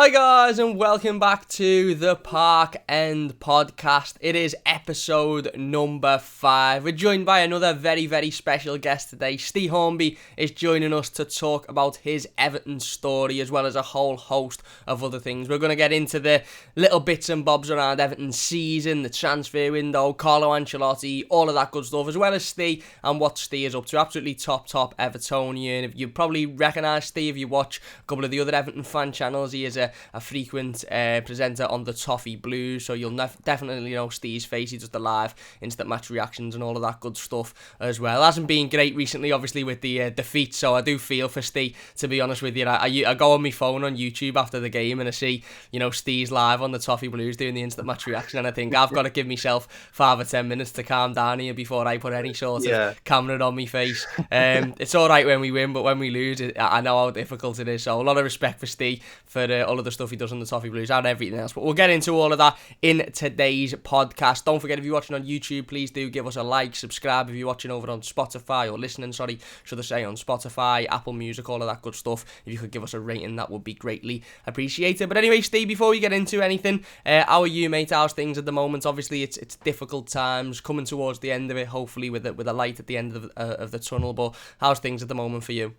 Hi guys, and welcome back to the Park End podcast. It is episode number 5. We're joined by another very, very special guest today. Steve Hornby is joining us to talk about his Everton story, as well as a whole host of other things. We're going to get into the little bits and bobs around Everton's season, the transfer window, Carlo Ancelotti, all of that good stuff, as well as Steve and what Steve is up to. Absolutely top Evertonian. You probably recognise Steve if you watch a couple of the other Everton fan channels. He is a frequent presenter on the TheMightyBlues, so you'll definitely know Steve's face. He does the live instant match reactions and all of that good stuff as well. Hasn't been great recently, obviously, with the defeat, so I do feel for Steve, to be honest with you. I go on my phone on YouTube after the game and I see, Steve's live on the TheMightyBlues doing the instant match reaction, and I think I've got to give myself 5 or 10 minutes to calm down here before I put any sort of camera on my face. It's alright when we win, but when we lose, I know how difficult it is, so a lot of respect for Steve for all of the stuff he does on the TheMightyBlues and everything else. But we'll get into all of that in today's podcast. Don't forget, if you're watching on YouTube, please do give us a like, subscribe if you're watching over on Spotify, or listening, should I say, on Spotify, Apple Music, all of that good stuff. If you could give us a rating, that would be greatly appreciated. But anyway, Steve, before we get into anything, how are you, mate? How's things at the moment? Obviously, it's difficult times, coming towards the end of it, hopefully with a light at the end of the tunnel. But how's things at the moment for you?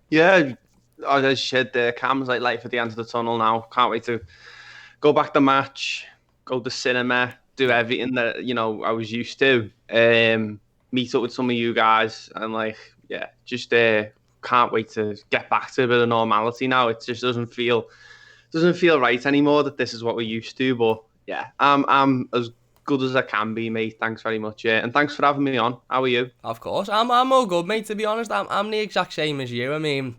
Yeah, as you said, the Cam's like light at the end of the tunnel now. Can't wait to go back to match, go to cinema, do everything that I was used to. Meet up with some of you guys, and just can't wait to get back to a bit of normality now. It just doesn't feel right anymore that this is what we're used to. But yeah, I'm as good as I can be, mate. Thanks very much, and thanks for having me on. How are you? Of course, I'm all good, mate. To be honest, I'm the exact same as you. I mean,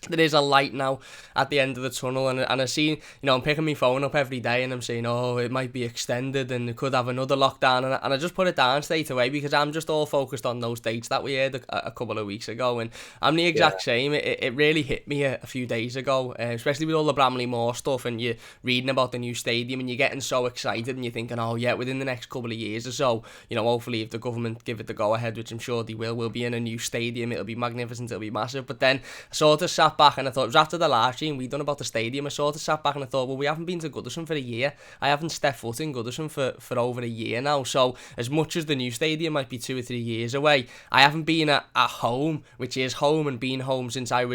there is a light now at the end of the tunnel, and I see, I'm picking my phone up every day and I'm saying, oh, it might be extended and it could have another lockdown, and I just put it down straight away because I'm just all focused on those dates that we heard a couple of weeks ago, and I'm the exact same. It really hit me a few days ago, especially with all the Bramley Moore stuff, and you're reading about the new stadium and you're getting so excited and you're thinking, oh yeah, within the next couple of years or so, hopefully if the government give it the go ahead, which I'm sure they will, we'll be in a new stadium. It'll be magnificent, it'll be massive. But then I sort of sat back and I thought, it was after the live stream we'd done about the stadium, I sort of sat back and I thought, well, we haven't been to Goodison for a year. I haven't stepped foot in Goodison for over a year now, so as much as the new stadium might be 2 or 3 years away, I haven't been at home, which is home, and been home since I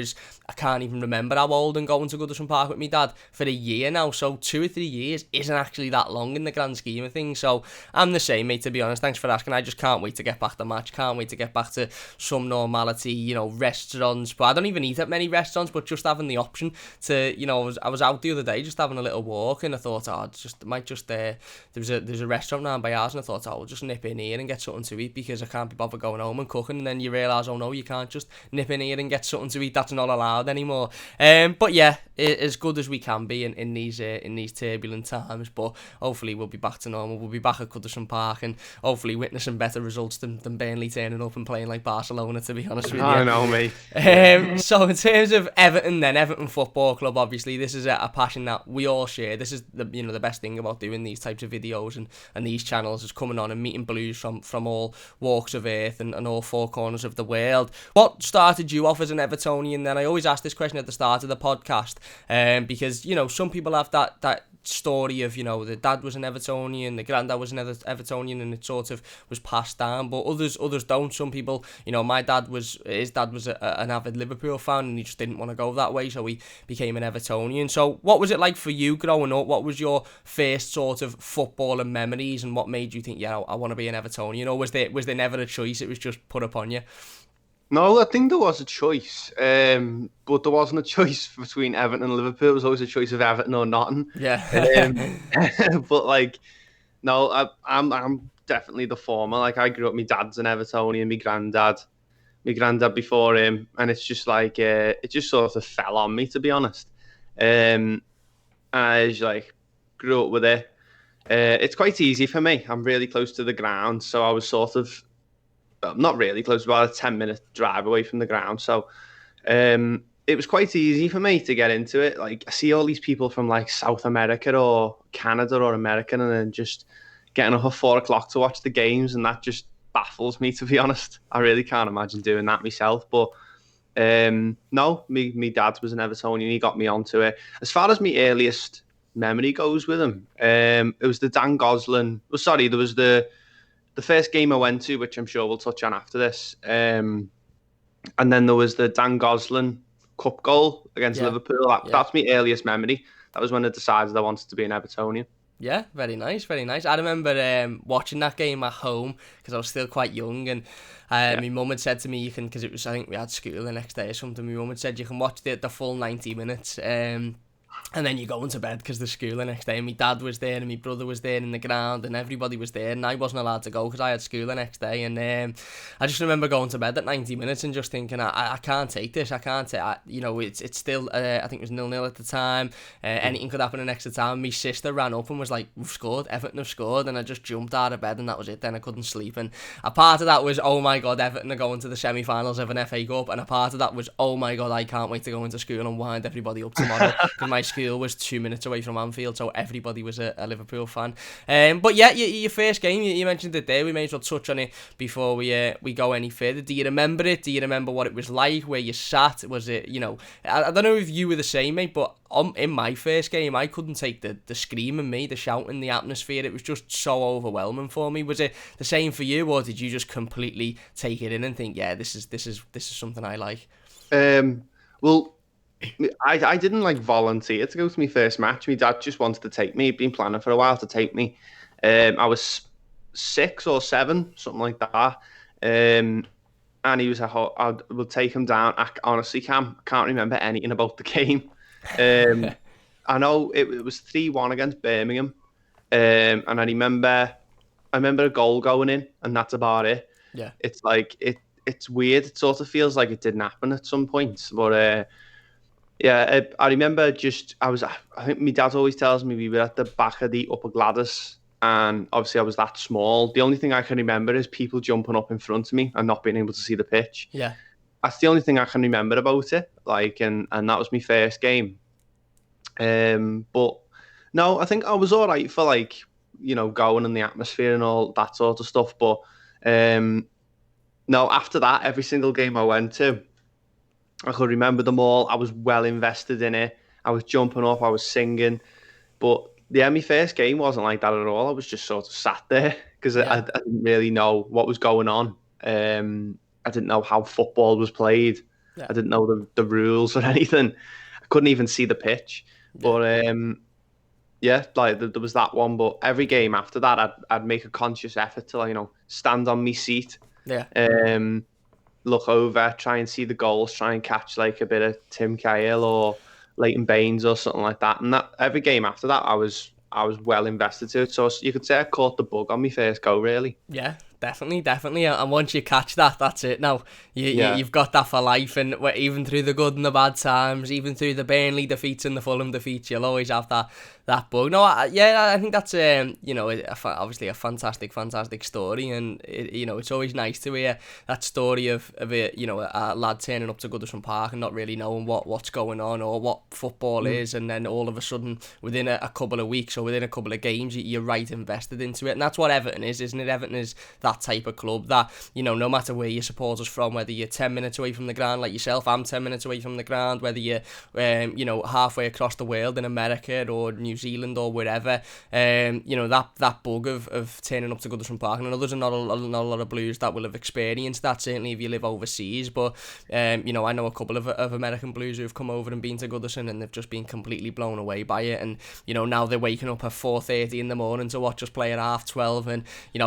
can't even remember how old, and going to Goodison Park with my dad for a year now. So 2 or 3 years isn't actually that long in the grand scheme of things. So I'm the same, mate, to be honest. Thanks for asking. I just can't wait to get back to match, can't wait to get back to some normality, restaurants. But I don't even eat at many restaurants, but just having the option to, I was out the other day just having a little walk, and I thought, there was a restaurant round by ours, and I thought, I'll just nip in here and get something to eat because I can't be bothered going home and cooking. And then you realise, oh no, you can't just nip in here and get something to eat. That's not allowed anymore. But yeah, as good as we can be in these turbulent times. But hopefully we'll be back to normal. We'll be back at Goodison Park and hopefully witnessing better results than Burnley turning up and playing like Barcelona, to be honest with you. I know, mate. So in terms of Everton Football Club, obviously this is a passion that we all share. This is the best thing about doing these types of videos and these channels, is coming on and meeting Blues from all walks of earth and all four corners of the world. What started you off as an Evertonian then? I always ask this question at the start of the podcast, because some people have that story of, the dad was an Evertonian, the granddad was an Evertonian, and it sort of was passed down, but others don't. Some people, his dad was an avid Liverpool fan, and he just didn't want to go that way, so he became an Evertonian. So what was it like for you growing up? What was your first sort of footballing memories, and what made you think, I want to be an Evertonian? Or was there never a choice, it was just put upon you? No, I think there was a choice, but there wasn't a choice between Everton and Liverpool. It was always a choice of Everton or nothing. Yeah. But no, I'm definitely the former. I grew up, my dad's an Evertonian, my granddad before him, and it's just it just sort of fell on me, to be honest. I just grew up with it. It's quite easy for me. I'm really close to the ground, so I was sort of, not really close, about a 10-minute drive away from the ground. So it was quite easy for me to get into it. I see all these people from South America or Canada or America, and then just getting up at 4 o'clock to watch the games, and that just baffles me, to be honest. I really can't imagine doing that myself. But No, me dad was an Evertonian. He got me onto it. As far as my earliest memory goes with him, it was the Dan Gosling. Well, sorry, there was the first game I went to, which I'm sure we'll touch on after this. And then there was the Dan Gosling Cup goal against Yeah, Liverpool. yeah. That's my earliest memory. That was when I decided I wanted to be an Evertonian. Yeah, very nice, very nice. I remember watching that game at home because I was still quite young, and Yeah. my mum had said to me, "You can," because it was, I think we had school the next day or something. My mum had said, "You can watch the full 90 minutes." And then you go into bed because there's school the next day. And my dad was there and my brother was there in the ground and everybody was there. And I wasn't allowed to go because I had school the next day. And I just remember going to bed at 90 minutes and just thinking, I can't take this. I can't take it's still, I think it was 0-0 at the time. Anything could happen in extra time. My sister ran up and was like, "We've scored. Everton have scored." And I just jumped out of bed and that was it. Then I couldn't sleep. And a part of that was, oh my God, Everton are going to the semi-finals of an FA Cup. And a part of that was, oh my God, I can't wait to go into school and wind everybody up tomorrow because my school was 2 minutes away from Anfield, so everybody was a Liverpool fan. But yeah, your first game, you mentioned it there. We may as well touch on it before we go any further. Do you remember it? Do you remember what it was like? Where you sat? Was it, I don't know if you were the same, mate, but in my first game, I couldn't take the screaming, the shouting, the atmosphere. It was just so overwhelming for me. Was it the same for you, or did you just completely take it in and think, yeah, this is something I like? Well, I didn't like volunteer to go to my first match. My dad just wanted to take me. He'd been planning for a while to take me. I was 6 or 7, something like that. And he was like, "I will take him down." I honestly can't remember anything about the game. I know it was 3-1 against Birmingham. And I remember a goal going in, and that's about it. Yeah. It's like it's weird. It sort of feels like it didn't happen at some point, but yeah, I remember I think my dad always tells me we were at the back of the Upper Gladys, and obviously I was that small. The only thing I can remember is people jumping up in front of me and not being able to see the pitch. Yeah. That's the only thing I can remember about it. And that was my first game. But no, I think I was all right for going in the atmosphere and all that sort of stuff. But no, after that, every single game I went to, I could remember them all. I was well invested in it. I was jumping up. I was singing. But yeah, my first game wasn't like that at all. I was just sort of sat there because I didn't really know what was going on. I didn't know how football was played. Yeah. I didn't know the rules or anything. I couldn't even see the pitch. But yeah, there was that one. But every game after that, I'd make a conscious effort to stand on my seat. Yeah. Look over, try and see the goals, try and catch like a bit of Tim Cahill or Leighton Baines or something like that. And that every game after that, I was well invested to it. So you could say I caught the bug on my first go, really. Yeah, definitely. And once you catch that, that's it. Now you've got that for life, and even through the good and the bad times, even through the Burnley defeats and the Fulham defeats, you'll always have that bug. No, I think that's obviously a fantastic story, and it's always nice to hear that story of a lad turning up to Goodison Park and not really knowing what's going on or what football is, and then all of a sudden within a couple of weeks or within a couple of games you're right invested into it. And that's what Everton is, isn't it? Everton is that type of club that no matter where your supporters from, whether you're 10 minutes away from the ground like yourself, I'm 10 minutes away from the ground, whether you're halfway across the world in America or New Zealand or wherever, that bug of turning up to Goodison Park. And I know there's not a lot of Blues that will have experienced that, certainly if you live overseas, but I know a couple of American Blues who've come over and been to Goodison and they've just been completely blown away by it. And now they're waking up at 4:30 in the morning to watch us play at 12:30, and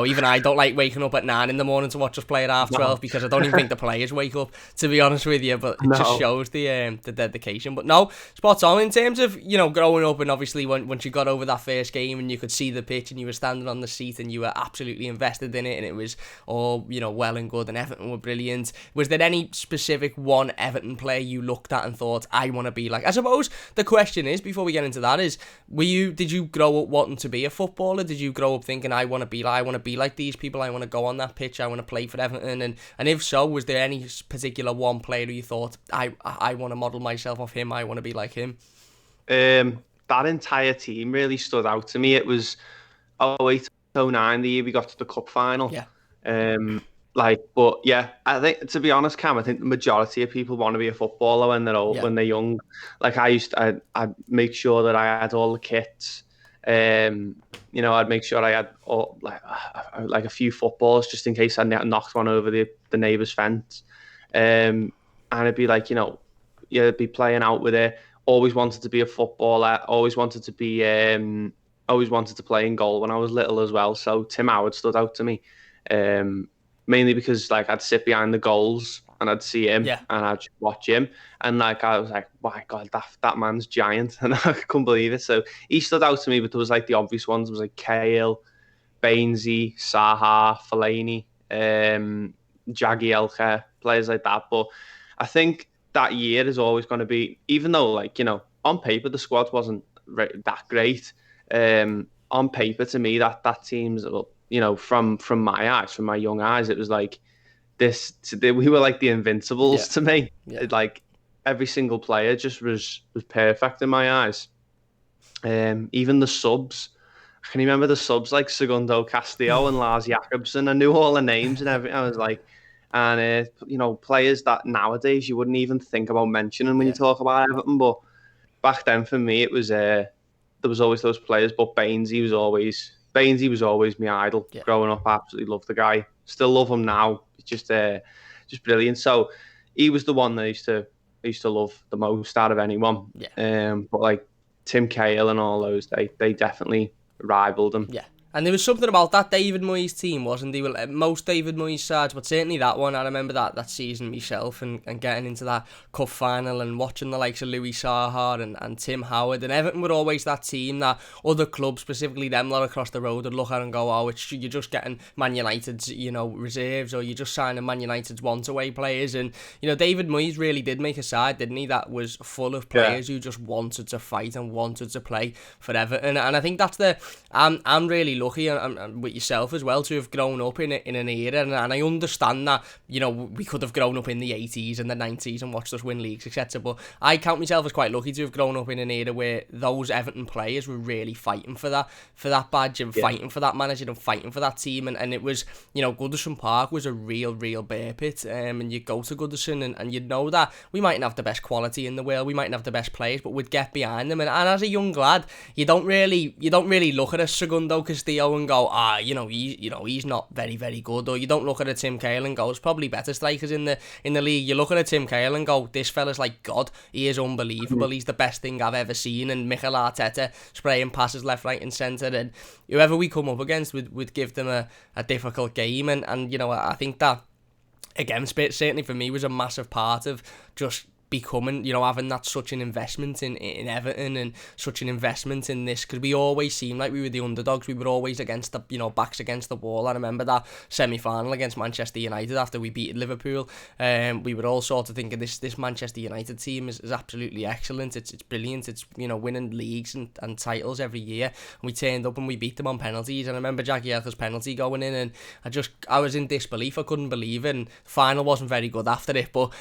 even I don't like waking up at 9 in the morning to watch us play at 12:30 because I don't even think the players wake up, to be honest with you. But it just shows the dedication. But no, spot on in terms of growing up, and obviously once you got over that first game and you could see the pitch and you were standing on the seat and you were absolutely invested in it, and it was all well and good, and Everton were brilliant. Was there any specific one Everton player you looked at and thought, I want to be like? I suppose the question is, before we get into that, is did you grow up wanting to be a footballer? Did you grow up thinking, I want to be like these people, I want to go on that pitch, I want to play for Everton? And if so, was there any particular one player who you thought, I want to model myself off him, I want to be like him? That entire team really stood out to me. It was 08-09, the year we got to the cup final. Yeah. But yeah, I think, to be honest, Cam, I think the majority of people want to be a footballer when they're old, Yeah, when they're young. Like I'd make sure that I had all the kits. I'd make sure I had all like a few footballs just in case I knocked one over the neighbour's fence. And it'd be like, yeah, be playing out with it. Always wanted to be a footballer. Always wanted to play in goal when I was little as well. So Tim Howard stood out to me. Um, Mainly because like I'd sit behind the goals and I'd see him yeah, and I'd watch him, and like I was like, my God, that man's giant, and I couldn't believe it. So he stood out to me, but there was like the obvious ones. There was like Cahill, Bainesy, Saha, Fellaini, Jagielka, players like that. But I think that year is always going to be, even though like on paper the squad wasn't that great. On paper, to me, that team's, from my eyes, from my young eyes, it was like we were like the Invincibles yeah, to me. yeah. Like every single player just was perfect in my eyes. Even the subs. I can remember the subs like Segundo Castillo and Lars Jakobsen. I knew all the names and everything. I was like, and players that nowadays you wouldn't even think about mentioning when you Yeah. talk about Everton. But back then, for me, it was there was always those players. But Bainesy was always my idol Yeah. growing up. I absolutely loved the guy. Still love him now. It's just brilliant. So he was the one that I used to love the most out of anyone. Yeah. But like Tim Cahill and all those, they definitely rivaled him. Yeah. And there was something about that David Moyes team, wasn't there? Well, most David Moyes sides, but certainly that one. I remember that season myself and getting into that cup final and watching the likes of Louis Saha and Tim Howard. And Everton were always that team that other clubs, specifically them lot across the road, would look at and go, oh, you're just getting Man United's, reserves, or you're just signing Man United's want-away players. And, David Moyes really did make a side, didn't he, that was full of players who just wanted to fight and wanted to play for Everton. And I think that's I'm really lucky, and with yourself as well, to have grown up in an era, and I understand that we could have grown up in the 80s and the 90s and watched us win leagues, etc. But I count myself as quite lucky to have grown up in an era where those Everton players were really fighting for that badge and fighting for that manager and fighting for that team, and it was Goodison Park was a real bear pit, and you go to Goodison and you'd know that we mightn't have the best quality in the world, we mightn't have the best players, but we'd get behind them, and as a young lad you don't really look at a Segundo Castillo and go, he's not very, very good. Or you don't look at a Tim Cahill and go, there's probably better strikers in the league. You look at a Tim Cahill and go, this fella's like God. He is unbelievable. He's the best thing I've ever seen. And Mikel Arteta spraying passes left, right and centre. And whoever we come up against would give them a difficult game. And I think that, again, certainly for me, was a massive part of just becoming, having that such an investment in Everton and such an investment in this, because we always seemed like we were the underdogs. We were always against the, backs against the wall. I remember that semi-final against Manchester United after we beat Liverpool. We were all sort of thinking this Manchester United team is absolutely excellent. It's brilliant. It's, winning leagues and titles every year. And we turned up and we beat them on penalties. And I remember Jagielka's penalty going in, and I was in disbelief. I couldn't believe it. And the final wasn't very good after it, but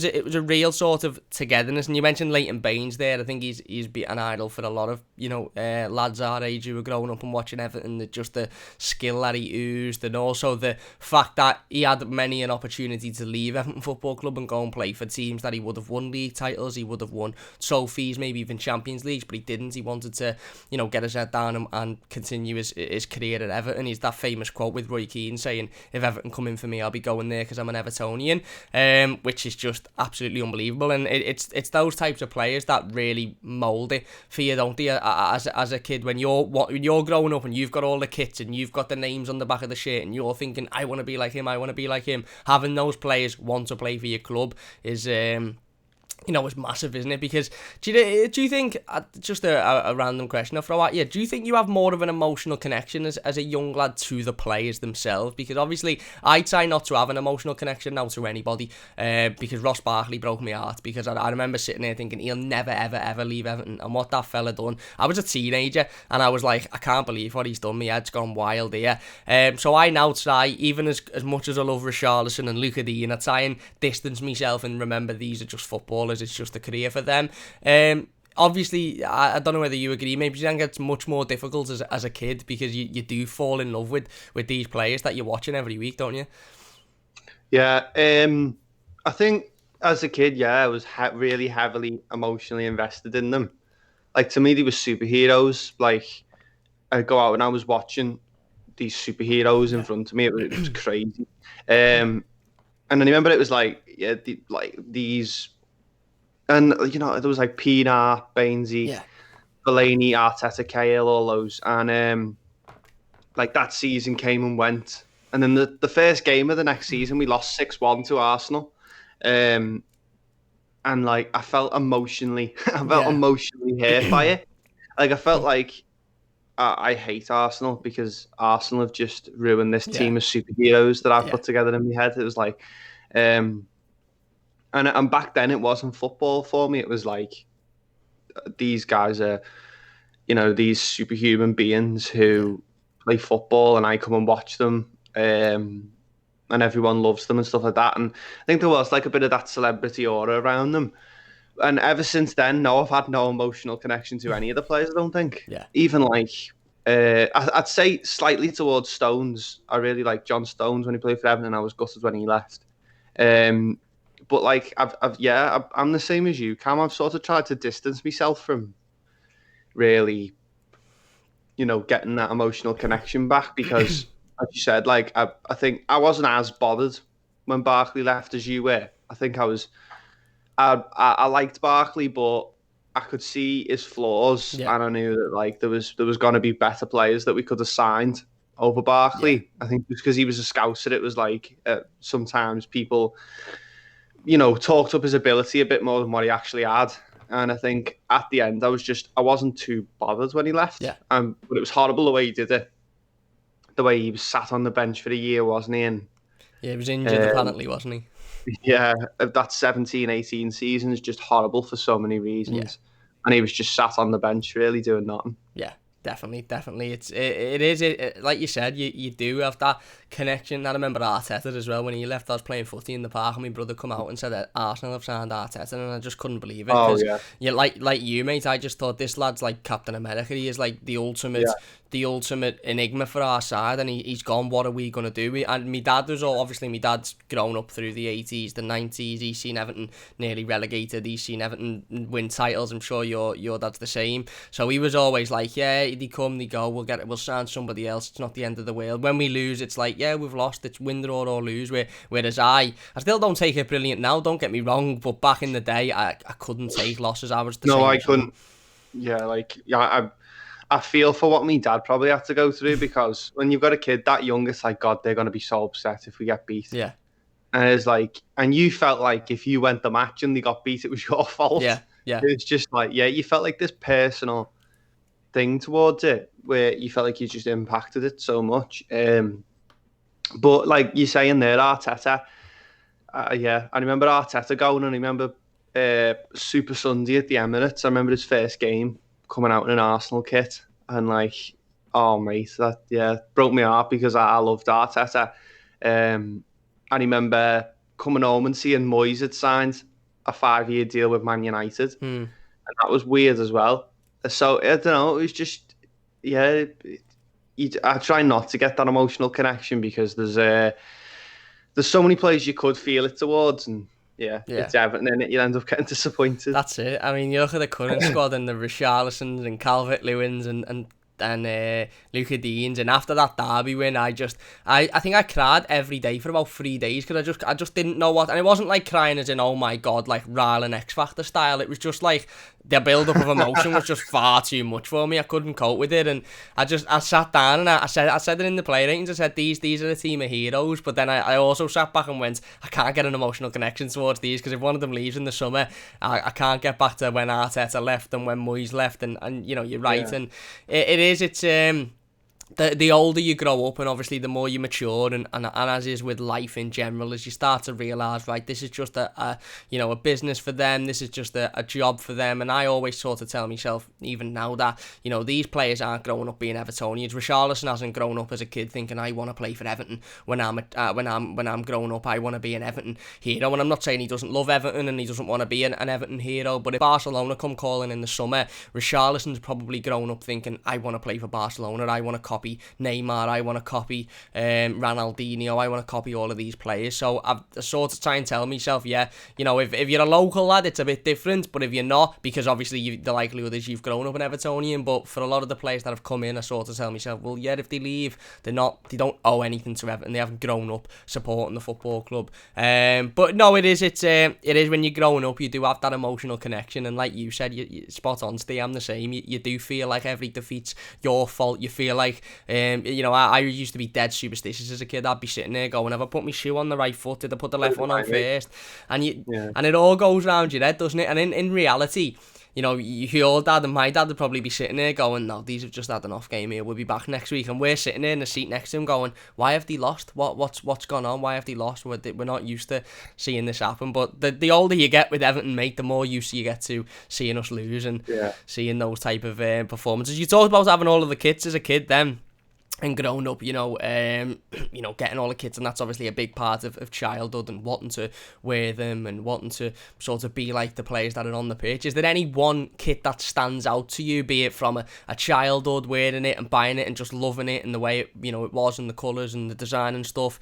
it was a real sort of togetherness. And you mentioned Leighton Baines there. I think he's been an idol for a lot of lads our age who were growing up and watching Everton. Just the skill that he oozed, and also the fact that he had many an opportunity to leave Everton Football Club and go and play for teams that he would have won league titles, he would have won trophies, maybe even Champions Leagues, but he didn't. He wanted to get his head down and continue his career at Everton. He's that famous quote with Roy Keane saying, if Everton come in for me, I'll be going there because I'm an Evertonian, which is just absolutely unbelievable. And it's those types of players that really mould it for you, don't they, as a kid, when you're growing up and you've got all the kits and you've got the names on the back of the shirt and you're thinking, I want to be like him. Having those players want to play for your club is it's massive, isn't it? Because do you think, just a random question I'll throw at you, do you think you have more of an emotional connection as a young lad to the players themselves? Because obviously I try not to have an emotional connection now to anybody, because Ross Barkley broke my heart, because I remember sitting there thinking he'll never ever leave Everton, and what that fella done. I was a teenager and I was like, I can't believe what he's done. My head's gone wild here. So I now try, even as much as I love Richarlison and Luca Dean, I try and distance myself and remember these are just footballers. It's just a career for them. obviously, I don't know whether you agree, maybe you think it's much more difficult as a kid because you do fall in love with these players that you're watching every week, don't you? Yeah, I think as a kid, yeah, I was really heavily emotionally invested in them. Like to me, they were superheroes. Like I'd go out and I was watching these superheroes in front of me. It was crazy. And I remember it was like like these, and there was like Pienaar, Bainesy, Yeah. Fellaini, Arteta, Cahill, all those, and like that season came and went, and then the first game of the next season we lost 6-1 to Arsenal, and like I felt emotionally, hurt by it. Like I felt like I hate Arsenal because Arsenal have just ruined this Yeah. team of superheroes that I've Yeah. put together in my head. It was like, and back then it wasn't football for me. It was like these guys are, these superhuman beings who play football, and I come and watch them, and everyone loves them and stuff like that. And I think there was like a bit of that celebrity aura around them. And ever since then, no, I've had no emotional connection to any of the players. I don't think. Yeah. Even like, I'd say slightly towards Stones. I really like John Stones when he played for Everton, and I was gutted when he left. But like, I'm the same as you, Cam. I've sort of tried to distance myself from really, getting that emotional connection back because, as you said, like I think I wasn't as bothered when Barkley left as you were. I think I liked Barkley, but I could see his flaws, and I knew that like there was going to be better players that we could have signed over Barkley. Yeah. I think just because he was a Scouser, it was like sometimes people, talked up his ability a bit more than what he actually had. And I think at the end, I wasn't too bothered when he left. Yeah. But it was horrible the way he did it. The way he was sat on the bench for a year, wasn't he? And Yeah, he was injured apparently, wasn't he? yeah, that 17-18 season is just horrible for so many reasons. Yeah. And he was just sat on the bench, really doing nothing. Yeah, definitely. It is like you said, you do have that connection. I remember Arteta as well when he left. I was playing footy in the park, and my brother come out and said that Arsenal have signed Arteta, and I just couldn't believe it. Oh yeah, yeah, like you, mate. I just thought this lad's like Captain America. He is like the ultimate enigma for our side, and he's gone. What are we gonna do? And my dad was obviously my dad's grown up through the 80s, the 90s. He's seen Everton nearly relegated. He's seen Everton win titles. I'm sure your dad's the same. So he was always like, yeah, they come, they go. We'll sign somebody else. It's not the end of the world. When we lose, it's like, yeah, we've lost. It's win, draw or lose. Whereas I still don't take it brilliant now. Don't get me wrong, but back in the day, I couldn't take losses. I was the same. No, I couldn't. Yeah, I feel for what my dad probably had to go through, because when you've got a kid that young, it's like, God, they're going to be so upset if we get beat. Yeah. And it's like, and you felt like if you went the match and they got beat, it was your fault. Yeah. It's just like, you felt like this personal thing towards it where you felt like you just impacted it so much. But like you saying there, Arteta, I remember Arteta going, and I remember Super Sunday at the Emirates. I remember his first game coming out in an Arsenal kit, and like, oh mate, that broke my heart because I loved Arteta. I remember coming home and seeing Moyes had signed a 5-year deal with Man United, and that was weird as well. So I don't know, it was just I try not to get that emotional connection because there's so many players you could feel it towards, and it's Everton, and you end up getting disappointed. That's it. I mean, you look at the current squad and the Richarlisons and Calvert-Lewins and Luca Deans, and after that derby win, I think I cried every day for about 3 days because I just didn't know what, and it wasn't like crying as in, oh my god, like Rylan X Factor style. It was just like the build up of emotion was just far too much for me. I couldn't cope with it, and I sat down and I said it in the play ratings. I said these are the team of heroes, but then I also sat back and went, I can't get an emotional connection towards these because if one of them leaves in the summer, I can't get back to when Arteta left and when Moyes left, and you're right, and the older you grow up, and obviously the more you mature, and as is with life in general, as you start to realise, right, this is just a business for them, this is just a job for them. And I always sort of tell myself, even now, that these players aren't growing up being Evertonians. Richarlison hasn't grown up as a kid thinking, I want to play for Everton when I'm growing up. I want to be an Everton hero. And I'm not saying he doesn't love Everton and he doesn't want to be an Everton hero, but if Barcelona come calling in the summer, Richarlison's probably grown up thinking, I want to play for Barcelona, I want to copy Neymar, I want to copy Ronaldinho, I want to copy all of these players. So I sort of try and tell myself, if you're a local lad, it's a bit different, but if you're not, because obviously the likelihood is you've grown up an Evertonian, but for a lot of the players that have come in, I sort of tell myself, well, yeah, if they leave, they don't owe anything to Everton, they haven't grown up supporting the football club. But no, it is when you're growing up, you do have that emotional connection, and like you said, you spot on, Steve, I'm the same. You do feel like every defeat's your fault. You feel like, I used to be dead superstitious as a kid. I'd be sitting there going, have I put my shoe on the right foot? Did I put the left one on first? And it all goes round your head, doesn't it? And in reality, your dad and my dad would probably be sitting there going, no, these have just had an off game here, we'll be back next week. And we're sitting there in the seat next to him going, why have they lost? What's gone on? Why have they lost? We're not used to seeing this happen. But the older you get with Everton, mate, the more used you get to seeing us lose and seeing those type of performances. You talked about having all of the kits as a kid then, and growing up, getting all the kits, and that's obviously a big part of childhood, and wanting to wear them and wanting to sort of be like the players that are on the pitch. Is there any one kit that stands out to you, be it from a childhood wearing it and buying it and just loving it and the way it was, and the colours and the design and stuff,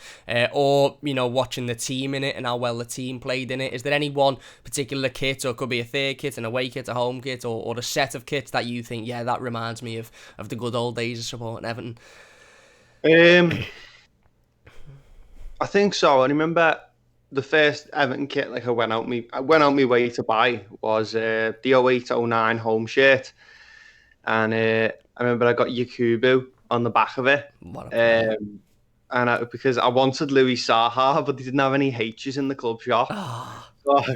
or watching the team in it and how well the team played in it? Is there any one particular kit, or it could be a third kit, an away kit, a home kit, or a set of kits that you think, yeah, that reminds me of the good old days of supporting Everton? I think so. I remember the first Everton kit I went out my way to buy was the 08-09 home shirt, and I remember I got Yakubu on the back of it, because I wanted Louis Saha, but they didn't have any H's in the club shop.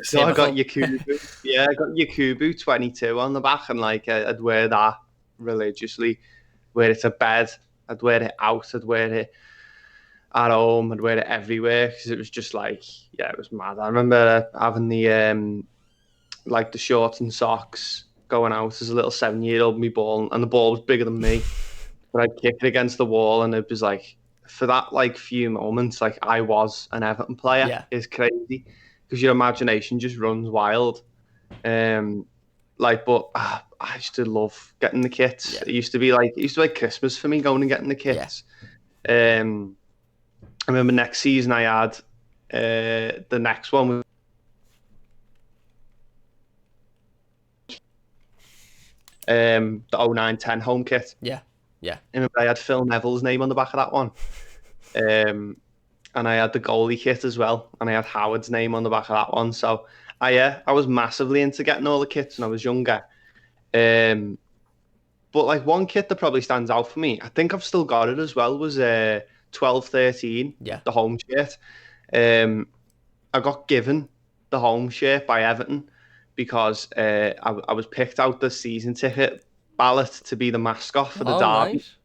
So I got Yakubu. Yeah, I got Yakubu 22 on the back, and I'd wear that religiously. Wear it to bed, I'd wear it out, I'd wear it at home, I'd wear it everywhere, because it was just it was mad. I remember having the the shorts and socks, going out as a little 7-year-old with my ball, and the ball was bigger than me, but I'd kick it against the wall, and it was for that few moments, I was an Everton player. Yeah. It's crazy, because your imagination just runs wild. But I used to love getting the kits. Yeah. It used to be like Christmas for me, going and getting the kits. Yeah. I remember next season I had the next one was the 09-10 home kit. Yeah. I remember I had Phil Neville's name on the back of that one. And I had the goalie kit as well, and I had Howard's name on the back of that one. So I was massively into getting all the kits when I was younger. But one kit that probably stands out for me, I think I've still got it as well, was 12-13, the home shirt. I got given the home shirt by Everton because I was picked out the season ticket ballot to be the mascot for the derby. Nice.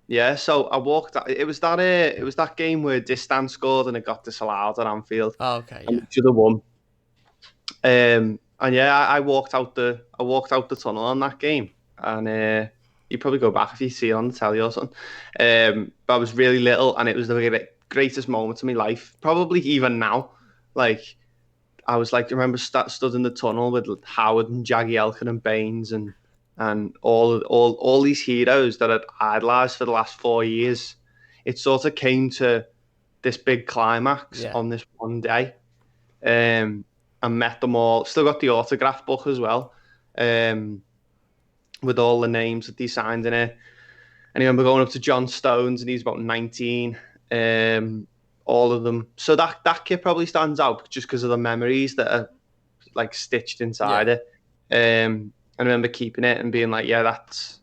Yeah, so I walked. It was that game where Distan scored and it got disallowed at Anfield. Oh, okay, and should have won. And I walked out the tunnel on that game, and you probably go back if you see it on the telly or something. But I was really little, and it was the greatest moment of my life. Probably even now, I was I remember stood in the tunnel with Howard and Jaggy Elkin and Baines and all these heroes that I'd idolised for the last 4 years. It sort of came to this big climax on this one day. I met them all. Still got the autograph book as well, with all the names that they signed in it. And I remember going up to John Stones, and he's about 19. All of them. So that kit probably stands out just because of the memories that are stitched inside it. I remember keeping it and being that's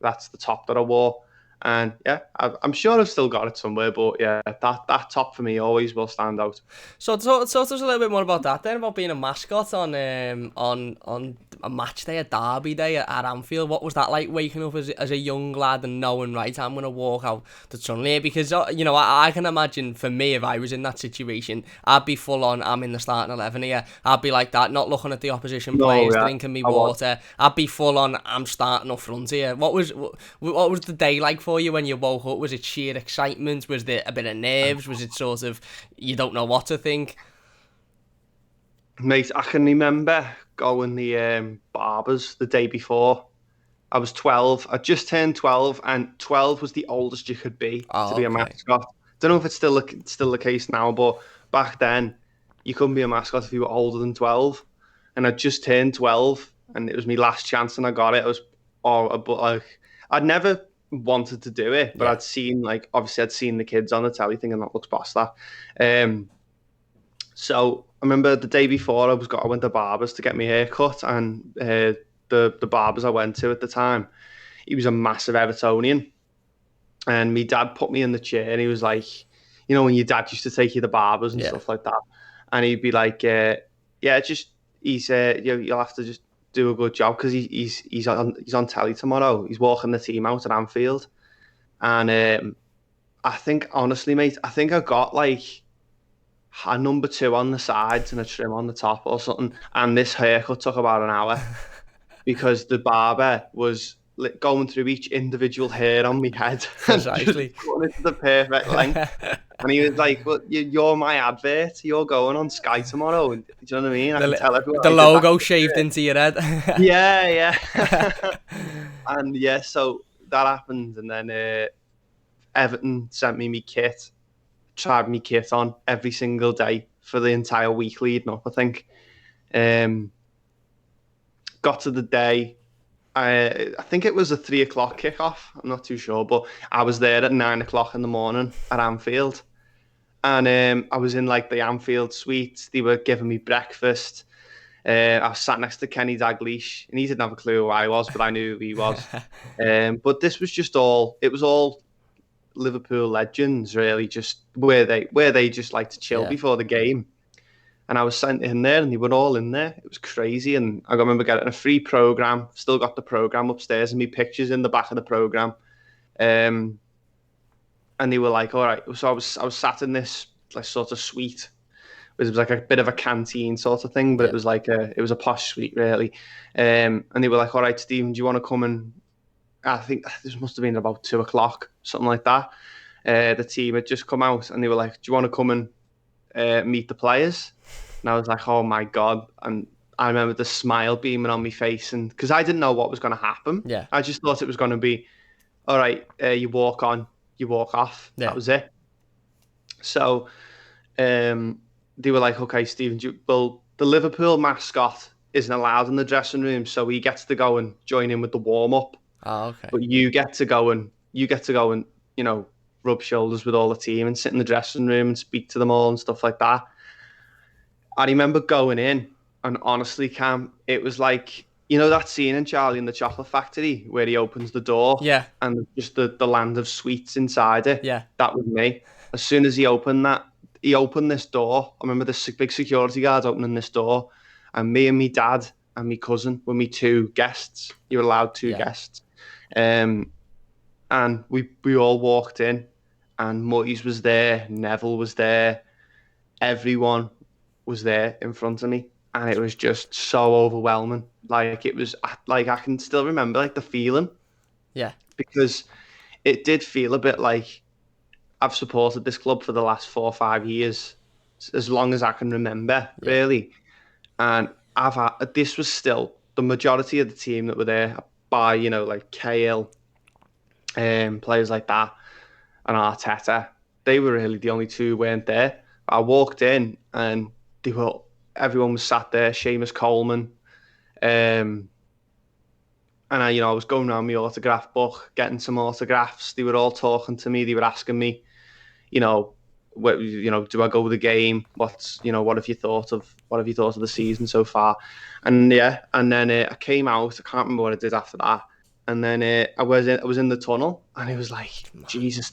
the top that I wore. And yeah, I'm sure I've still got it somewhere, but yeah, that top for me always will stand out. So talk to us a little bit more about that then, about being a mascot on a match day, a derby day at Anfield. What was that like, waking up as a young lad and knowing, right, I'm going to walk out the tunnel here? Because, you know, I can imagine for me, if I was in that situation, I'd be full on, I'm in the starting 11 here. I'd be like that, not looking at the opposition No, players, yeah, drinking me I was. water. I'd be full on, I'm starting up front here. What was the day like for you when you woke up? Was it sheer excitement? Was there a bit of nerves? Was it sort of, you don't know what to think? Mate, I can remember going the barbers the day before. I was 12. I just turned 12, and 12 was the oldest you could be to Oh, be a okay. mascot. Don't know if it's still the case now, but back then you couldn't be a mascot if you were older than 12. And I just turned 12, and it was my last chance, and I got it. I was but like I'd never wanted to do it, but Yeah. I'd seen the kids on the telly thinking that looks past that. So I remember the day before I went to barbers to get my hair cut, and the barbers I went to at the time, he was a massive Evertonian, and my dad put me in the chair, and he was like, you know, when your dad used to take you to barbers and Yeah. stuff like that, and he'd be like, yeah, just you'll have to just do a good job because he's on telly tomorrow. He's walking the team out at Anfield, and I think honestly, mate, I think I got like a number 2 on the sides and a trim on the top or something. And this haircut took about an hour because the barber was going through each individual hair on my head and just Precisely. putting it to the perfect length. And he was like, "Well, you're my advert. You're going on Sky tomorrow." And, do you know what I mean? I can tell everyone The I did that. logo shaved into your head. Yeah, yeah. And yeah, so that happened, and then Everton sent me my kit. Tried my kit on every single day for the entire week leading up, I think. Got to the day, I think it was a 3 o'clock kickoff. I'm not too sure, but I was there at 9 o'clock in the morning at Anfield. And I was in like the Anfield suite. They were giving me breakfast. I was sat next to Kenny Dalglish, and he didn't have a clue who I was, but I knew who he was. But this was just it was all Liverpool legends, really, just where they just like to chill before the game. And I was sent in there, and they were all in there. It was crazy, and I remember getting a free program. Still got the program upstairs, and me pictures in the back of the program. And they were like, "All right." So I was sat in this like sort of suite. It was like a bit of a canteen sort of thing, but it was like it was a posh suite, really. And they were like, "All right, Stephen, do you want to come and?" I think this must have been about 2 o'clock, something like that. The team had just come out, and they were like, "Do you want to come and meet the players?" And I was like, "Oh my god!" And I remember the smile beaming on my face, and because I didn't know what was going to happen, I just thought it was going to be, "All right, you walk on, you walk off." That was it. So they were like, "Okay, Stephen, well, the Liverpool mascot isn't allowed in the dressing room, so he gets to go and join in with the warm up." Oh, okay. But you get to go and you know, rub shoulders with all the team and sit in the dressing room and speak to them all and stuff like that. I remember going in, and honestly, Cam, it was like, you know, that scene in Charlie and the Chocolate Factory where he opens the door, and just the land of sweets inside it. Yeah, that was me. As soon as he opened this door. I remember this big security guard opening this door, and me and my dad and my cousin were my 2 guests. You were allowed 2 guests. And we all walked in, and Moyes was there, Neville was there, everyone was there in front of me, and it was just so overwhelming. Like, it was like, I can still remember like the feeling, because it did feel a bit like I've supported this club for the last 4 or 5 years, as long as I can remember, really. And this was still the majority of the team that were there, by, you know, like Cahill, players like that, and Arteta. They were really the only 2 who weren't there. I walked in, and everyone was sat there. Seamus Coleman, and I was going around my autograph book, getting some autographs. They were all talking to me. They were asking me, do I go with the game? What have you thought of the season so far? And then I came out. I can't remember what I did after that. And then I was in the tunnel, and it was like, Jesus,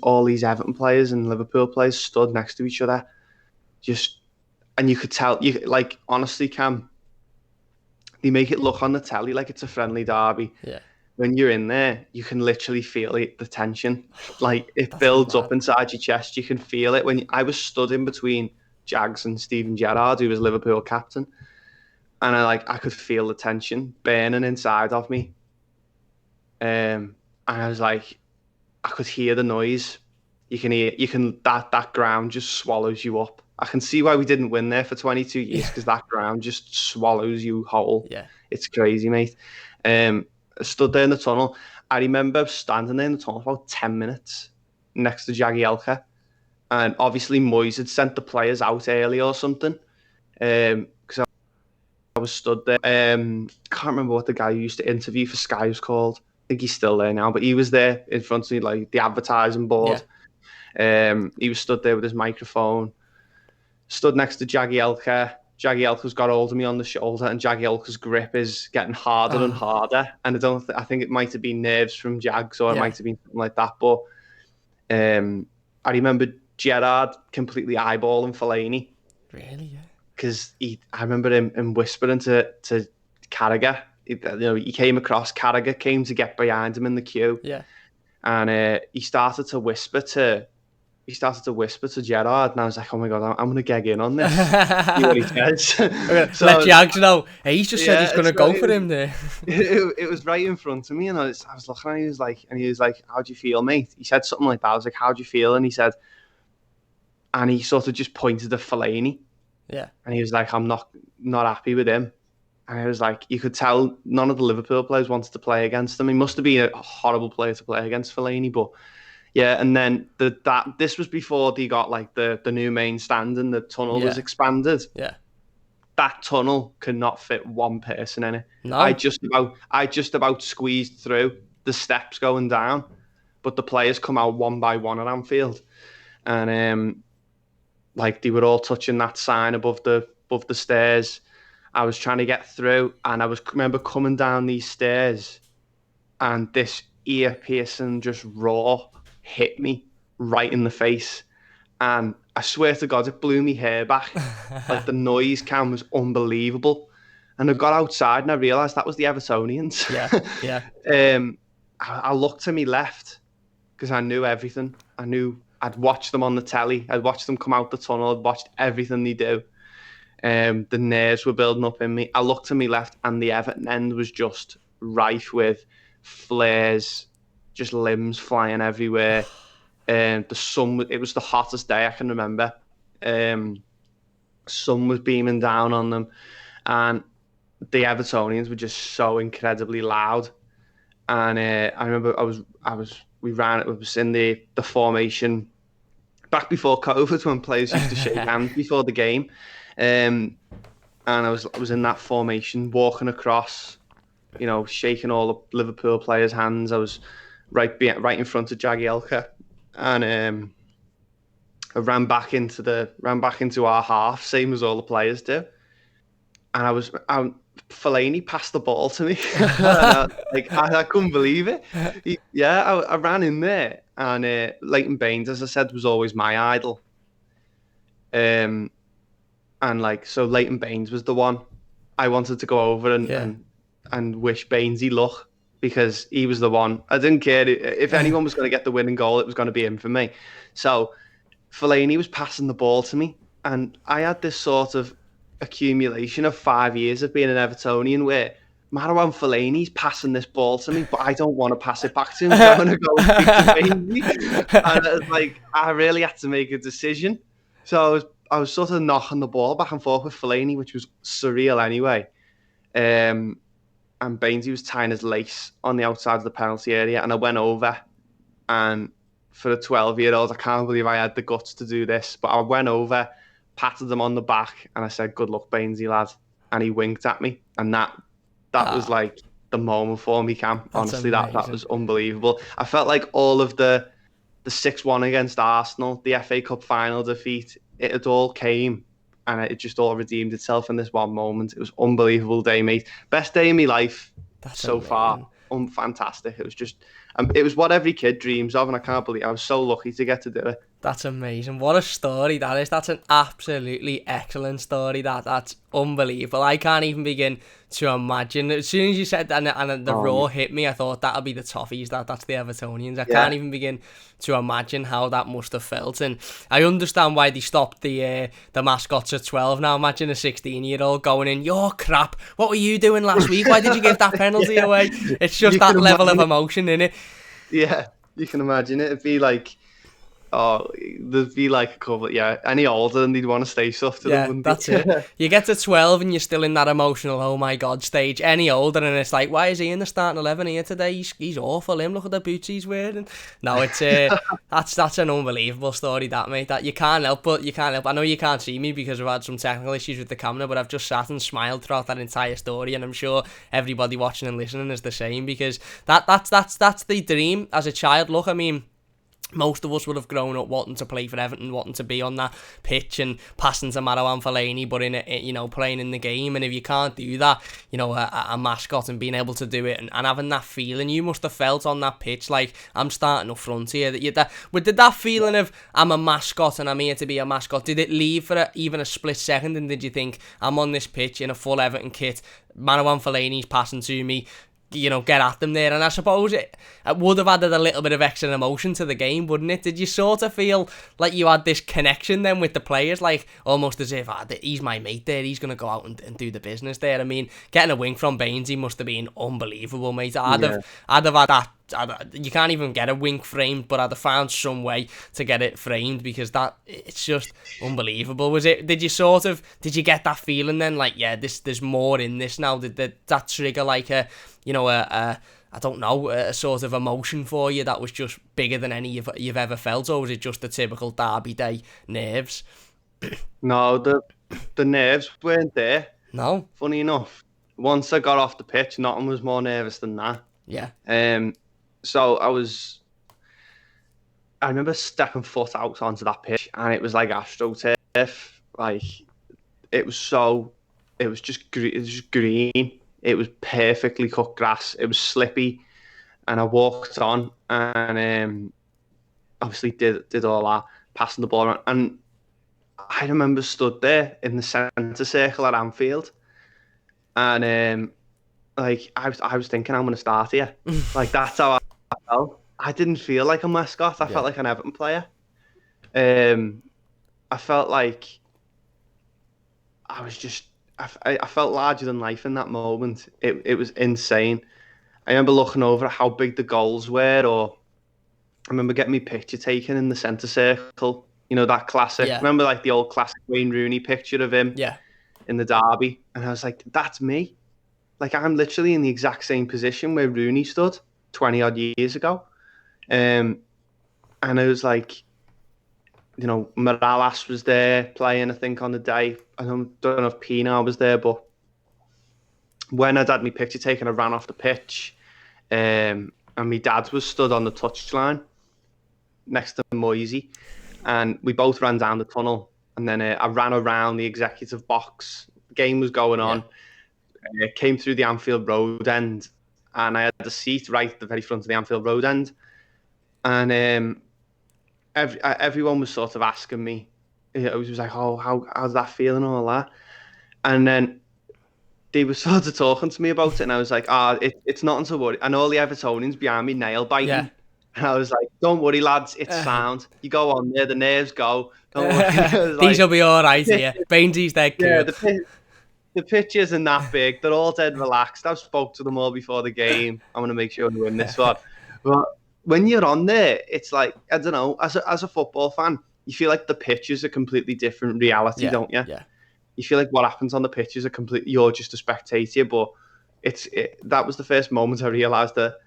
all these Everton players and Liverpool players stood next to each other, just, and you could tell, you like, honestly, Cam, they make it look on the telly like it's a friendly derby. Yeah. When you're in there, you can literally feel it, the tension. Like, it That's builds mad. up inside your chest. You can feel it. I was stood in between Jags and Steven Gerrard, who was Liverpool captain, and I could feel the tension burning inside of me. And I was like, I could hear the noise. That ground just swallows you up. I can see why we didn't win there for 22 years, because that ground just swallows you whole. Yeah. It's crazy, mate. I stood there in the tunnel. I remember standing there in the tunnel for about 10 minutes next to Jagielka. And obviously Moyes had sent the players out early or something. Because I was stood there. Can't remember what the guy who used to interview for Sky was called. I think he's still there now, but he was there in front of me, like the advertising board. He was stood there with his microphone, stood next to Jagielka. Jagielka's got hold of me on the shoulder, and Jagielka's grip is getting harder and harder. And I think it might have been nerves from Jags, or it might have been something like that. But I remember Gerrard completely eyeballing Fellaini. Really? Yeah. Because I remember him whispering to Carragher. He came across. Carragher came to get behind him in the queue. Yeah. And he started to whisper to Gerrard, and I was like, "Oh my god, I'm gonna get in on this." See what he says. So, let Jags know. He's just said he's gonna go for him there. It was right in front of me, and I was looking at him. He was like, "How do you feel, mate?" He said something like that. I was like, "How do you feel?" And he said, and he sort of just pointed to Fellaini. Yeah. And he was like, "I'm not happy with him." And I was like, you could tell none of the Liverpool players wanted to play against him. He must have been a horrible player to play against, Fellaini. But yeah, and then this was before they got like the new main stand and the tunnel was expanded. Yeah. That tunnel could not fit one person in it. No. I just about squeezed through the steps going down, but the players come out one by one at Anfield, and like they were all touching that sign above the stairs. I was trying to get through, and I remember coming down these stairs, and this ear-piercing just roar hit me right in the face, and I swear to God, it blew me hair back. Like, the noise cam was unbelievable, and I got outside and I realised that was the Evertonians. Yeah. I looked to my left because I knew everything. I'd watched them on the telly. I'd watched them come out the tunnel. I'd watched everything they do. The nerves were building up in me. I looked to my left, and the Everton end was just rife with flares, just limbs flying everywhere. The sun, it was the hottest day I can remember. Sun was beaming down on them, and the Evertonians were just so incredibly loud. And I remember I was in the formation back before COVID, when players used to shake hands before the game. And I was in that formation, walking across, shaking all the Liverpool players' hands. I was right in front of Jagielka, and I ran back into our half, same as all the players do. And Fellaini passed the ball to me. I couldn't believe it. I ran in there, and Leighton Baines, as I said, was always my idol. So Leighton Baines was the one I wanted to go over and wish Bainesy luck, because he was the one. I didn't care if anyone was going to get the winning goal, it was going to be him for me. So Fellaini was passing the ball to me, and I had this sort of accumulation of 5 years of being an Evertonian where Marouane Fellaini's passing this ball to me, but I don't want to pass it back to him. I'm going to go and speak to Bainesy. And it was like, I really had to make a decision. So I was sort of knocking the ball back and forth with Fellaini, which was surreal anyway. And Bainesy was tying his lace on the outside of the penalty area, and I went over, and for a 12-year-old, I can't believe I had the guts to do this, but I went over, patted him on the back, and I said, "Good luck, Bainesy, lad." And he winked at me, and that was like the moment for me, Cam. Honestly, that was unbelievable. I felt like all of the 6-1 against Arsenal, the FA Cup final defeat, it all came, and it just all redeemed itself in this one moment. It was an unbelievable day, mate. Best day of my life so far. fantastic. It was just, it was what every kid dreams of, and I can't believe I was so lucky to get to do it. That's amazing. What a story that is. That's an absolutely excellent story. That's unbelievable. I can't even begin to imagine. As soon as you said that and the raw hit me, I thought that'll be the Toffees. That's the Evertonians. I can't even begin to imagine how that must have felt. And I understand why they stopped the mascots at 12 now. Imagine a 16-year-old going in, "You're crap. What were you doing last week? Why did you give that penalty away?" It's just that level of emotion in it. Yeah, you can imagine it. It'd be like, there'd be like a couple, any older and they'd want to stay soft to them, wouldn't that's it. You get to 12 and you're still in that emotional, oh my God stage. Any older and it's like, why is he in the starting 11 here today? He's awful. Look at the boots he's wearing. No, it's that's an unbelievable story, that, mate. That you can't help. I know you can't see me because I've had some technical issues with the camera, but I've just sat and smiled throughout that entire story, and I'm sure everybody watching and listening is the same, because that's the dream as a child. Look, I mean, most of us would have grown up wanting to play for Everton, wanting to be on that pitch and passing to Marouane Fellaini, but playing in the game. And if you can't do that, a mascot, and being able to do it and having that feeling you must have felt on that pitch, like, I'm starting up front here. Did that feeling of, I'm a mascot and I'm here to be a mascot, did it leave for even a split second? And did you think, I'm on this pitch in a full Everton kit, Marouane Fellaini's passing to me, get at them there? And I suppose it would have added a little bit of extra emotion to the game, wouldn't it? Did you sort of feel like you had this connection then with the players, like almost as if, he's my mate there, he's going to go out and do the business there? I mean, getting a wink from Baines, he must have been unbelievable, mate. I'd have had that. You can't even get a wink framed, but I'd have found some way to get it framed, because it's just unbelievable. Did you get that feeling then, like, there's more in this now? Did that trigger like a sort of emotion for you that was just bigger than any you've ever felt, or was it just the typical derby day nerves? No, the nerves weren't there. No? Funny enough, once I got off the pitch, nothing was more nervous than that. Yeah. So I remember stepping foot out onto that pitch, and it was like AstroTurf. Like, it was just green. It was perfectly cut grass. It was slippy, and I walked on and obviously did all that, passing the ball around. And I remember stood there in the centre circle at Anfield, and I was thinking, I'm going to start here. Like, that's how I felt. I didn't feel like a mascot. I felt like an Everton player. I felt like I felt larger than life in that moment. It was insane. I remember looking over at how big the goals were, or I remember getting my picture taken in the centre circle. That classic. Yeah. Remember, like, the old classic Wayne Rooney picture of him in the derby? And I was like, that's me. Like, I'm literally in the exact same position where Rooney stood 20 odd years ago. And I was like, Morales was there playing, I think, on the day. I don't know if Pina was there, but when I'd had my picture taken, I ran off the pitch, and my dad was stood on the touchline next to Moisey, and we both ran down the tunnel, and then I ran around the executive box. The game was going on. Came through the Anfield Road end, and I had a seat right at the very front of the Anfield Road end, and everyone was sort of asking me. It was like, oh, how's that feeling and all that? And then they were sort of talking to me about it, and I was like, it's nothing to worry. And all the Evertonians behind me nail biting. Yeah. And I was like, don't worry, lads, it's sound. You go on there, the nerves go. Don't worry. These will be all right here. Bainesy's dead cool. Yeah, the pitch isn't that big. They're all dead relaxed. I've spoke to them all before the game. I'm going to make sure we win this one. But when you're on there, it's like, I don't know, as a football fan, you feel like the pitch is a completely different reality, don't you? Yeah. You feel like what happens on the pitch is you're just a spectator. But that was the first moment I realised that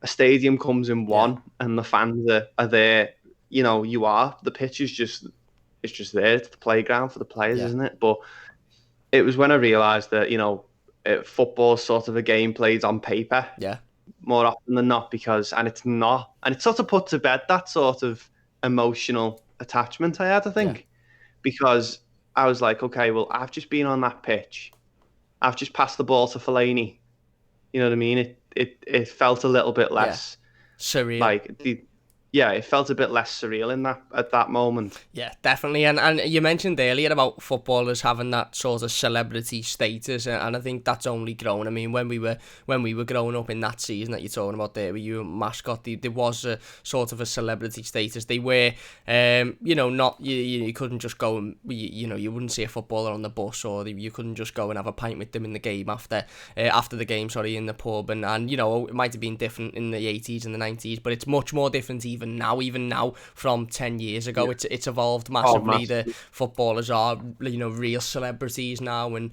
a stadium comes in one, and the fans are there. The pitch is just there. It's the playground for the players, isn't it? But it was when I realised that, football's sort of a game played on paper. Yeah. More often than not, and it's not. And it sort of put to bed that sort of emotional attachment I had, I think. Because I was like, okay, well, I've just been on that pitch. I've just passed the ball to Fellaini. You know what I mean? it felt a little bit less surreal. like it felt a bit less surreal in that at that moment. Yeah, definitely. And you mentioned earlier about footballers having that sort of celebrity status, and I think that's only grown. I mean, when we were growing up in that season that you're talking about there, where you were mascot, there was a sort of a celebrity status. They were, not you couldn't just go and you wouldn't see a footballer on the bus, or you couldn't just go and have a pint with them in the game after the game, in the pub, and it might have been different in the 80s and the 90s, but it's much more different even now from 10 years ago. It's evolved massively. The footballers are real celebrities now, and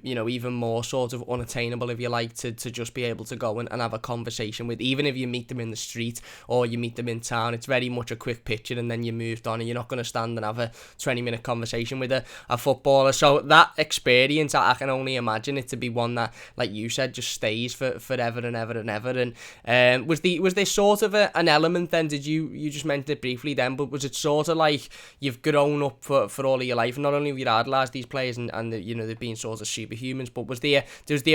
even more sort of unattainable, if you like, to just be able to go and have a conversation with, even if you meet them in the street or you meet them in town. It's very much a quick picture and then you moved on, and you're not going to stand and have a 20-minute conversation with a footballer. So that experience, I can only imagine it to be one that, like you said, just stays for forever and ever and ever. And was there sort of an element then? Did you just mentioned it briefly then, but was it sort of like you've grown up for all of your life, and not only have you idolised these players and they've been sort of superhumans, but was there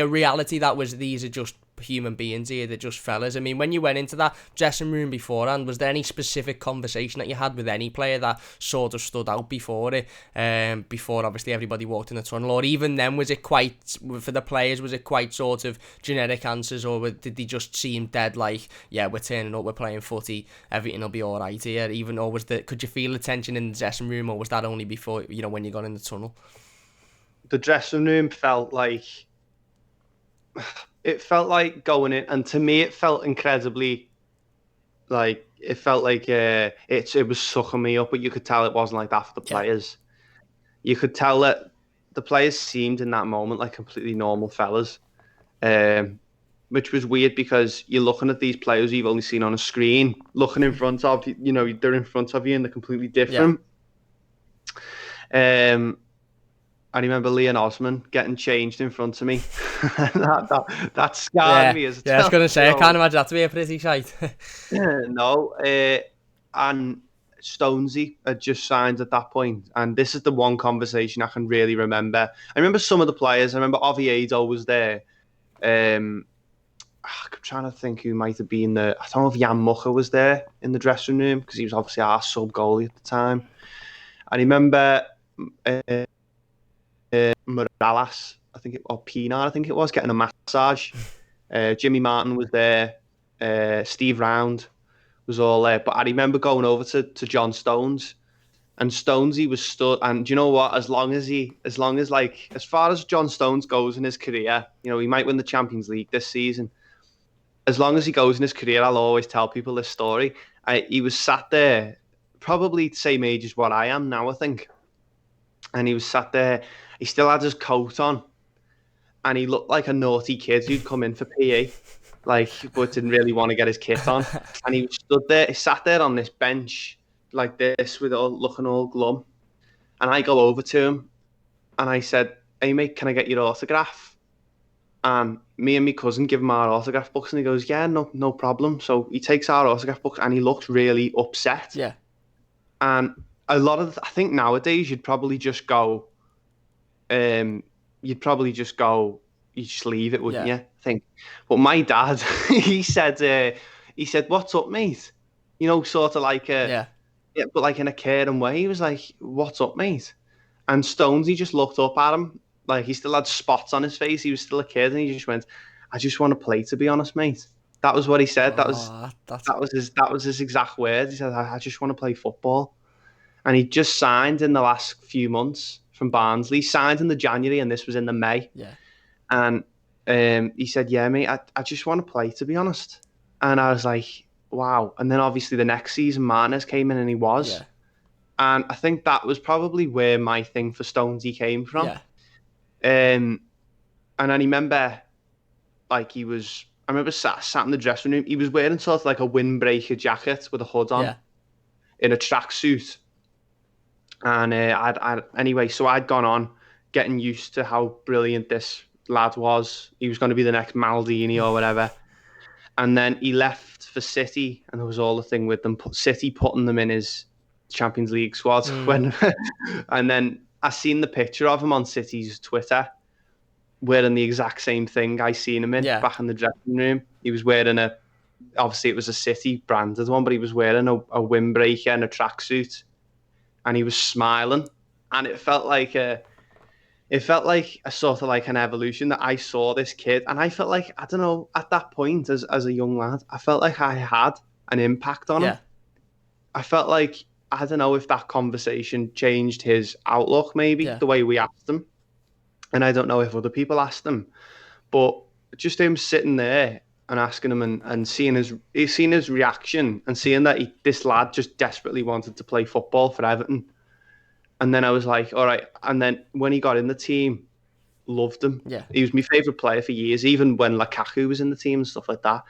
a reality that was these are just human beings here, they're just fellas? I mean, when you went into that dressing room beforehand, was there any specific conversation that you had with any player that sort of stood out before obviously everybody walked in the tunnel, or even then was it quite, for the players, was it quite sort of generic answers, or did they just seem dead like, yeah, we're turning up, we're playing footy, everything will be alright here, even, or could you feel the tension in the dressing room, or was that only before, when you got in the tunnel? The dressing room felt like going in, and to me it felt incredibly like it was sucking me up, but you could tell it wasn't like that for the players. You could tell that the players seemed in that moment like completely normal fellas, which was weird because you're looking at these players you've only seen on a screen, looking in front of you, they're in front of you and they're completely different. I remember Leon Osman getting changed in front of me. that scarred me as a child. I was going to say, I can't imagine that to be a pretty sight. No, and Stonesy had just signed at that point, and this is the one conversation I can really remember. I remember some of the players. I remember Oviedo was there. I'm trying to think who might have been there. I don't know if Jan Mucha was there in the dressing room because he was obviously our sub-goalie at the time. I remember Morales, or Pinar, I think it was, getting a massage. Jimmy Martin was there. Steve Round was all there. But I remember going over to John Stones, and Stonesy was stood. And do you know what? As far as John Stones goes in his career, he might win the Champions League this season. As long as he goes in his career, I'll always tell people this story. He was sat there, probably the same age as what I am now, I think. And he was sat there. He still had his coat on, and he looked like a naughty kid who'd come in for PE, but didn't really want to get his kit on. And he stood there. He sat there on this bench like this, looking all glum. And I go over to him, and I said, "Hey mate, can I get your autograph?" And me and my cousin give him our autograph books, and he goes, "Yeah, no problem." So he takes our autograph book, and he looked really upset. Yeah. And I think nowadays you'd probably just go. You just leave it, wouldn't you? I think. But my dad, he said, "What's up, mate?" Sort of like but like in a caring way. He was like, "What's up, mate?" And Stonesy just looked up at him, like he still had spots on his face. He was still a kid, and he just went, "I just want to play, to be honest, mate." That was what he said. That was his exact words. He said, "I just want to play football." And he just signed in the last few months from Barnsley. Signed in the January, and this was in the May. Yeah. And he said, "Yeah, mate, I just want to play, to be honest." And I was like, wow. And then obviously the next season, Martinez came in, and he was. Yeah. And I think that was probably where my thing for Stonesy came from. Yeah. And I remember, I remember sat in the dressing room. He was wearing sort of like a windbreaker jacket with a hood on, in a tracksuit. And anyway, so I'd gone on getting used to how brilliant this lad was. He was going to be the next Maldini or whatever. And then he left for City, and there was all the thing with them, City putting them in his Champions League squad. And then I seen the picture of him on City's Twitter, wearing the exact same thing I seen him in Yeah. back in the dressing room. He was wearing obviously it was a City branded one, but he was wearing a windbreaker and a tracksuit, and he was smiling, and it felt like a sort of like an evolution that I saw this kid, and I felt like, I don't know, at that point as a young lad, I felt like I had an impact on him. Yeah. I felt like, I don't know if that conversation changed his outlook, maybe Yeah. the way we asked him, and I don't know if other people asked him, but just him sitting there and asking him and seeing his reaction and seeing that this lad just desperately wanted to play football for Everton. And then I was like, all right. And then when he got in the team, loved him. Yeah. He was my favourite player for years, even when Lukaku was in the team and stuff like that.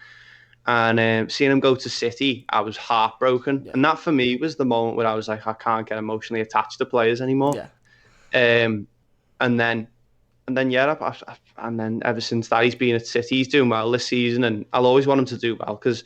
And seeing him go to City, I was heartbroken. Yeah. And that for me was the moment where I was like, I can't get emotionally attached to players anymore. Yeah. And then and then ever since that, he's been at City. He's doing well this season, and I'll always want him to do well, because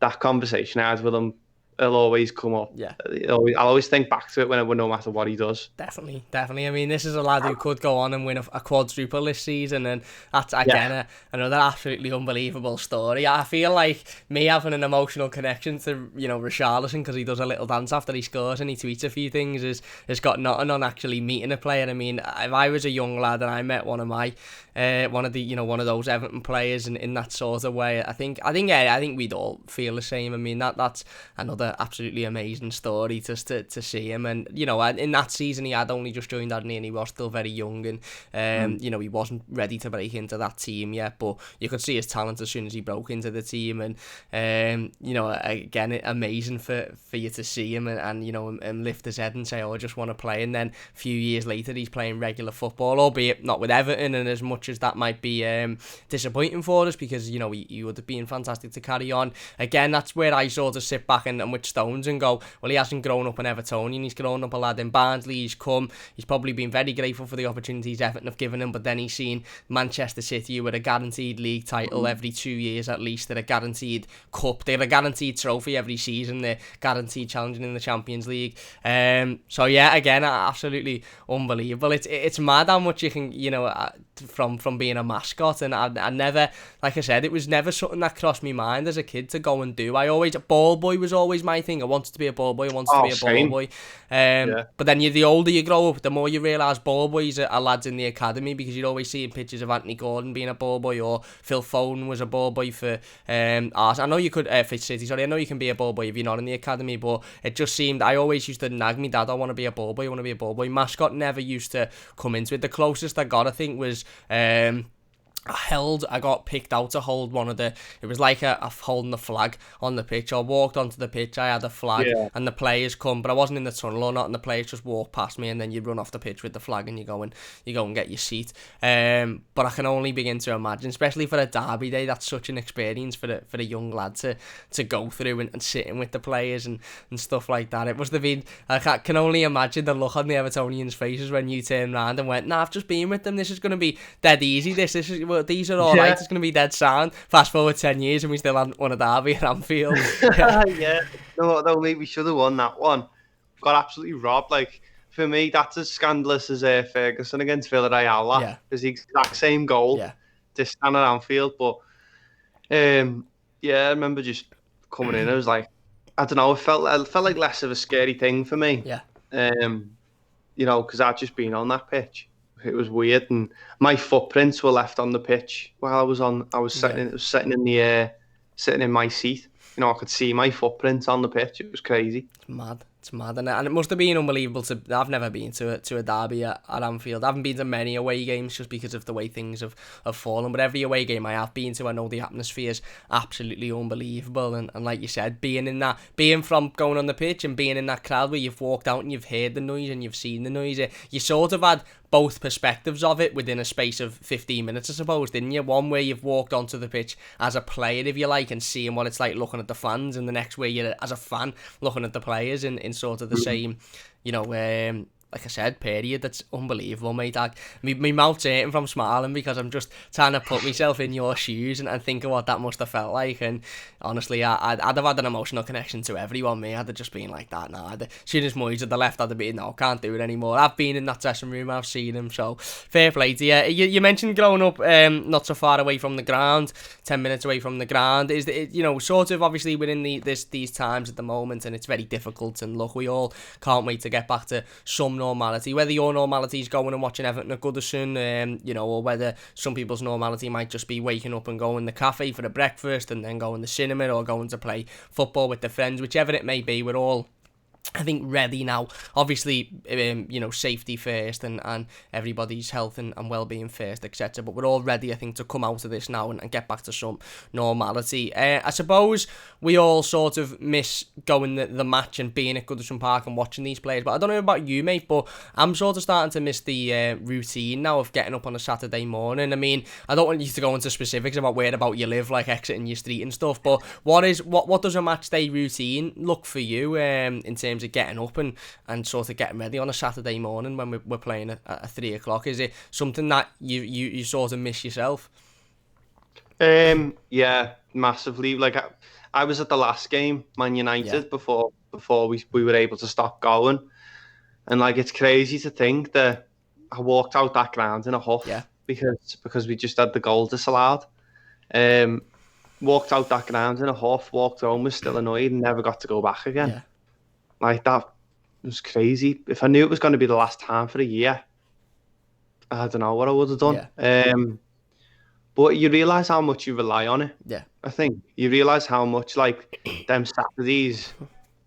that conversation I had with him, it'll always come up. Yeah. I'll always think back to it no matter what he does. Definitely. I mean, this is a lad who could go on and win a quadruple this season, and that's again another absolutely unbelievable story. I feel like me having an emotional connection to Richarlison, because he does a little dance after he scores and he tweets a few things, has got nothing on actually meeting a player. I mean, if I was a young lad and I met one of those Everton players in that sort of way, I think we'd all feel the same. I mean, that's another absolutely amazing story just to see him. And in that season he had only just joined Adney, and he was still very young, and he wasn't ready to break into that team yet, but you could see his talent as soon as he broke into the team. And again, amazing for you to see him and lift his head and say, oh, I just want to play. And then a few years later he's playing regular football, albeit not with Everton, and as much as that might be disappointing for us, because he would have been fantastic to carry on. Again, that's where I sort of sit back and with stones and go, well, he hasn't grown up an Evertonian, he's grown up a lad in Barnsley. He's probably been very grateful for the opportunities Everton have given him, but then he's seen Manchester City with a guaranteed league title every 2 years at least, they're a guaranteed cup, they're a guaranteed trophy every season, they're guaranteed challenging in the Champions League. So yeah, again, absolutely unbelievable. It's mad how much you can, from being a mascot, and I never, like I said, it was never something that crossed my mind as a kid to go and do. Ball boy was always my thing. I wanted to be a ball boy, ball boy. But then the older you grow up, the more you realise ball boys are lads in the academy, because you'd always see pictures of Anthony Gordon being a ball boy, or Phil Foden was a ball boy for I know you could for City. Sorry, I know you can be a ball boy if you're not in the academy, but it just seemed, I always used to nag me dad, I want to be a ball boy, mascot never used to come into it. The closest I got, I think, was I got picked out to hold it was like a holding the flag on the pitch. I walked onto the pitch, I had a flag, and the players come, but I wasn't in the tunnel or not, and the players just walk past me, and then you run off the pitch with the flag and you go and get your seat. But I can only begin to imagine, especially for a derby day, that's such an experience for a young lad to go through and sitting with the players and stuff like that. It must have been, I can only imagine the look on the Evertonians' faces when you turned around and went, nah, I've just been with them, this is going to be dead easy, these are all right, it's going to be dead sound. Fast forward 10 years and we still haven't won a derby at Anfield. No, mate, we should have won that one. Got absolutely robbed. Like, for me, that's as scandalous as Ferguson against Villarreal. Yeah. It's the exact same goal to stand at Anfield. But I remember just coming in, it was like, I don't know, it felt like less of a scary thing for me. Yeah. Because I'd just been on that pitch. It was weird, and my footprints were left on the pitch while I was sitting in the air, sitting in my seat. I could see my footprints on the pitch. It was crazy. It's mad, and it must have been unbelievable I've never been to a derby at Anfield. I haven't been to many away games just because of the way things have fallen, but every away game I have been to, I know the atmosphere is absolutely unbelievable, and like you said, being from going on the pitch and being in that crowd where you've walked out and you've heard the noise and you've seen the noise, you sort of had both perspectives of it within a space of 15 minutes, I suppose, didn't you? One where you've walked onto the pitch as a player, if you like, and seeing what it's like looking at the fans, and the next where you're as a fan looking at the players in sort of the same, like I said, period. That's unbelievable, mate. My mouth's hurting from smiling because I'm just trying to put myself in your shoes and think of what that must have felt like. And honestly, I'd have had an emotional connection to everyone, me. I'd have just been like that. Nah, as soon as Moyes at the left, I'd have been, no, can't do it anymore. I've been in that dressing room, I've seen him. So fair play to you. You mentioned growing up not so far away from the ground, 10 minutes away from the ground. Is it, sort of obviously we're in these times at the moment, and it's very difficult. And look, we all can't wait to get back to some normality. Whether your normality is going and watching Everton at Goodison, or whether some people's normality might just be waking up and going to the cafe for a breakfast and then going to the cinema or going to play football with their friends, whichever it may be, we're all, I think, ready now. Obviously, safety first and everybody's health and well-being first, etc. But we're all ready, I think, to come out of this now and get back to some normality. I suppose we all sort of miss going the match and being at Goodison Park and watching these players. But I don't know about you, mate, but I'm sort of starting to miss the routine now of getting up on a Saturday morning. I mean, I don't want you to go into specifics about where about you live, like exiting your street and stuff, but what does a match day routine look for you in terms of getting up and sort of getting ready on a Saturday morning when we're playing at 3 o'clock? Is it something that you sort of miss yourself? Yeah, massively. Like I was at the last game, Man United, before we were able to stop going, and like it's crazy to think that I walked out that ground in a huff because we just had the goal disallowed. Walked out that ground in a huff, walked home, was still annoyed, and never got to go back again. Yeah. Like that was crazy. If I knew it was going to be the last time for a year, I don't know what I would have done. Yeah. But you realise how much you rely on it. Yeah. I think you realise how much like them Saturdays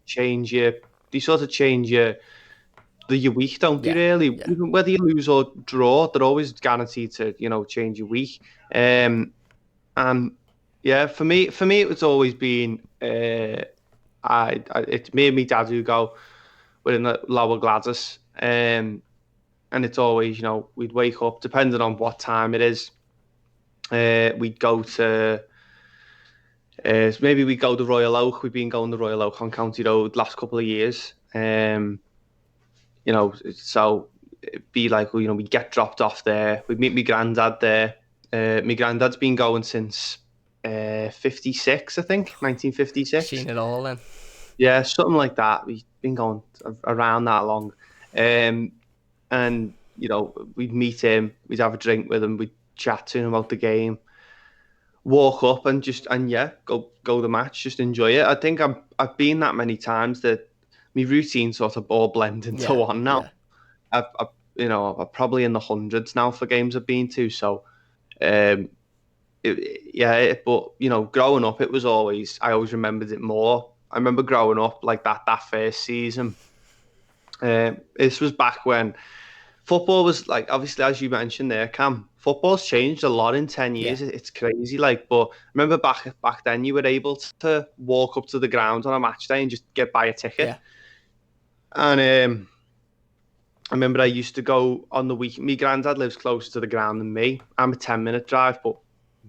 change your. They sort of change your week, don't they? Really, Yeah. even whether you lose or draw, they're always guaranteed to change your week. And yeah, for me, it's always been. It's me and my dad who go. We're in the Lower Gladys, and it's always we'd wake up depending on what time it is. We'd go to maybe we'd go to Royal Oak. We've been going to Royal Oak on County Road last couple of years. So it'd be like we'd get dropped off there. We'd meet my granddad there. My granddad's been going since 56, I think, 1956. Seen it all then. Yeah, something like that. We've been going around that long. And we'd meet him, we'd have a drink with him, we'd chat to him about the game, walk up and go the match, just enjoy it. I think I've been that many times that my routine sort of all blend into one now. Yeah. I'm probably in the hundreds now for games I've been to. So, but growing up, it was always, I always remembered it more. I remember growing up like that first season. This was back when football was like, obviously, as you mentioned there, Cam, football's changed a lot in 10 years. Yeah. It's crazy. Like, but remember back then, you were able to walk up to the ground on a match day and just buy a ticket. Yeah. And I remember I used to go on the week. My granddad lives closer to the ground than me. I'm a 10-minute drive, but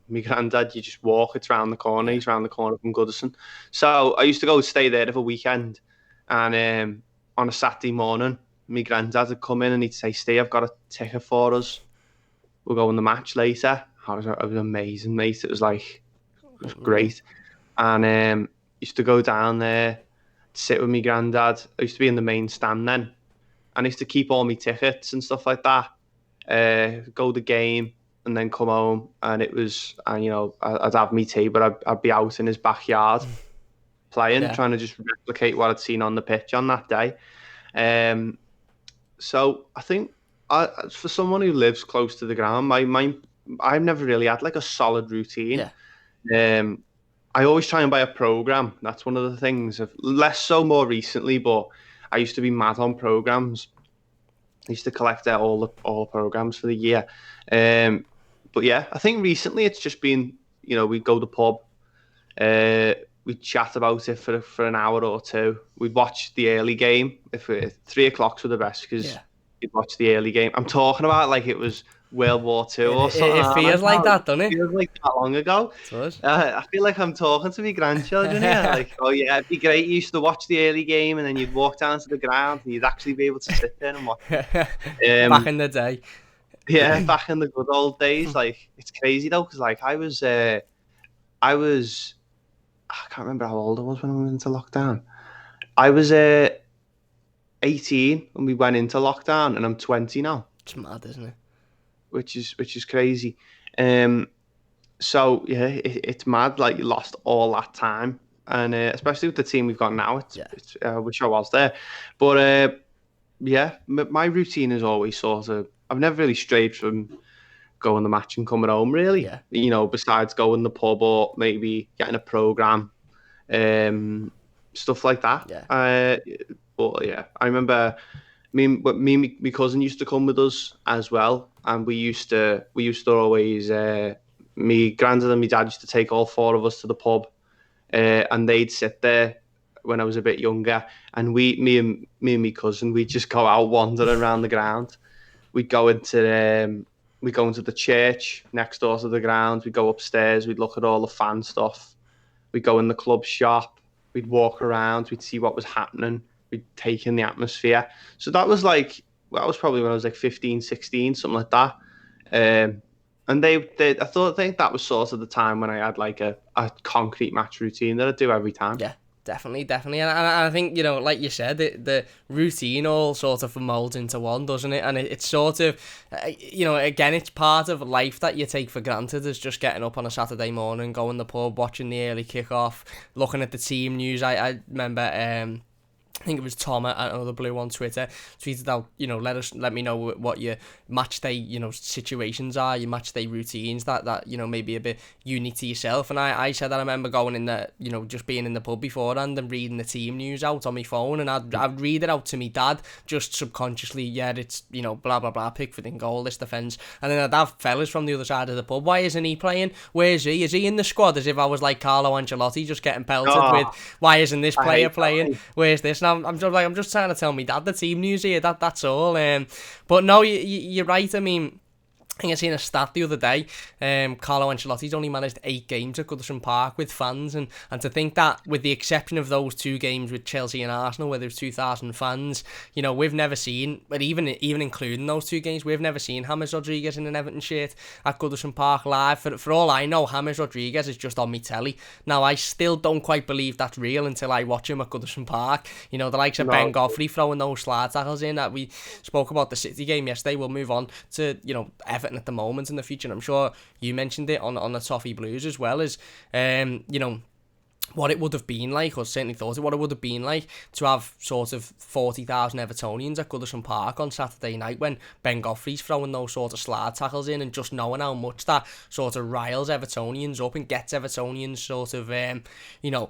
my granddad, you just walk. It's round the corner. He's round the corner from Goodison. So I used to go stay there for a weekend. And on a Saturday morning, my granddad would come in and he'd say, Steve, I've got a ticket for us. We'll go on the match later. It was amazing, mate. It was great. And used to go down there, sit with my granddad. I used to be in the main stand then. And I used to keep all my tickets and stuff like that. Go to the game and then come home. And it was, I'd have me tea, but I'd be out in his backyard playing, trying to just replicate what I'd seen on the pitch on that day. So I think for someone who lives close to the ground, I've never really had like a solid routine. Yeah. I always try and buy a program. That's one of the things. Less so more recently, but I used to be mad on programs. I used to collect all programs for the year. But yeah, I think recently it's just been, we'd go to the pub, we'd chat about it for an hour or two. We'd watch the early game. If 3 o'clock's were the best because you'd watch the early game. I'm talking about like it was World War Two or It, something. it feels like that, doesn't It it? feels like that long ago. It does. I feel like I'm talking to my grandchildren here. Like, oh yeah, it'd be great. You used to watch the early game, and then you'd walk down to the ground, and you'd actually be able to sit there and watch it. Back in the day. Yeah, back in the good old days. Like, it's crazy though, because like I can't remember how old I was when we went into lockdown. I was 18 when we went into lockdown, and I'm 20 now, It's mad, isn't it? which is crazy. So yeah, it's mad. Like, you lost all that time, and especially with the team we've got now, I wish I was there. But yeah, my routine is always sort of. I've never really strayed from going the match and coming home. Really, Yeah. you know, besides going to the pub or maybe getting a program, stuff like that. Yeah. But yeah, I remember my cousin used to come with us as well, and we used to always me granddad and my dad used to take all four of us to the pub, and they'd sit there when I was a bit younger, and me and my cousin, we'd just go out wandering around the ground. We'd go into the church next door to the ground. We'd go upstairs. We'd look at all the fan stuff. We'd go in the club shop. We'd walk around. We'd see what was happening. We'd take in the atmosphere. So that was probably when I was like 15, 16, something like that. And I think that was sort of the time when I had like a concrete match routine that I do every time. Yeah, definitely. And I think, you know, like you said, the routine all sort of molds into one, doesn't it? And it's sort of, you know, again, it's part of life that you take for granted, is just getting up on a Saturday morning, going to the pub, watching the early kickoff, looking at the team news. I remember... I think it was Tom at Another Blue on Twitter tweeted out, you know, let me know what your match day, you know, situations are, your match day routines that you know, maybe a bit unique to yourself. And I said that I remember going in the, you know, just being in the pub beforehand and reading the team news out on my phone, and I'd read it out to me dad just subconsciously. Yeah, it's, you know, blah blah blah, Pickford in goal, this defence, and then I'd have fellas from the other side of the pub. Why isn't he playing? Where's he? Is he in the squad? As if I was like Carlo Ancelotti, just getting pelted with, why isn't this player playing? Where's this? And I'm just trying to tell me dad the team news here. That's all. But no, you're right. I mean, I think I seen a stat the other day. Carlo Ancelotti's only managed 8 games at Goodison Park with fans, and to think that, with the exception of those 2 games with Chelsea and Arsenal where there's 2,000 fans, you know, we've never seen, but even including those 2 games, we've never seen James Rodriguez in an Everton shirt at Goodison Park live. For all I know, James Rodriguez is just on me telly. Now, I still don't quite believe that's real until I watch him at Goodison Park. You know, the likes of Ben Godfrey throwing those slide tackles in. That we spoke about the City game yesterday. We'll move on to, you know, Everton at the moment in the future, and I'm sure you mentioned it on the TheMightyBlues as well, as you know, what it would have been like, or certainly thought what it would have been like, to have sort of 40,000 Evertonians at Goodison Park on Saturday night when Ben Godfrey's throwing those sort of slide tackles in, and just knowing how much that sort of riles Evertonians up and gets Evertonians sort of you know,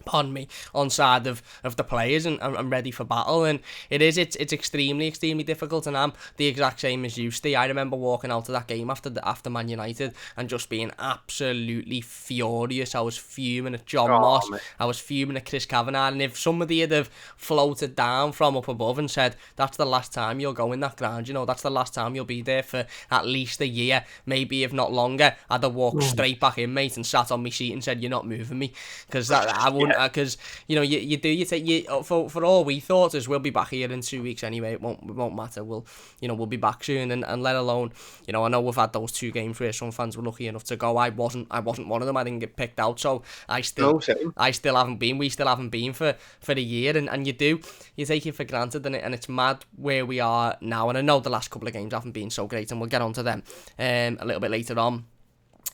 pardon me, on side of the players and ready for battle. And it's extremely difficult, and I'm the exact same as you, Steve. I remember walking out of that game after Man United and just being absolutely furious. I was fuming at John Moss, man. I was fuming at Chris Kavanagh, and if somebody had have floated down from up above and said, that's the last time you'll go in that ground, you know, that's the last time you'll be there for at least a year, maybe if not longer, I'd have walked straight back in, mate, and sat on my seat and said, you're not moving me, because I wouldn't, because you know, you take for all we thought is we'll be back here in 2 weeks anyway. It won't matter. We'll be back soon, and let alone, you know, I know we've had those 2 games where some fans were lucky enough to go. I wasn't one of them. I didn't get picked out, so I still haven't been. We still haven't been for the year, and you take it for granted, and it's mad where we are now. And I know the last couple of games haven't been so great, and we'll get onto them a little bit later on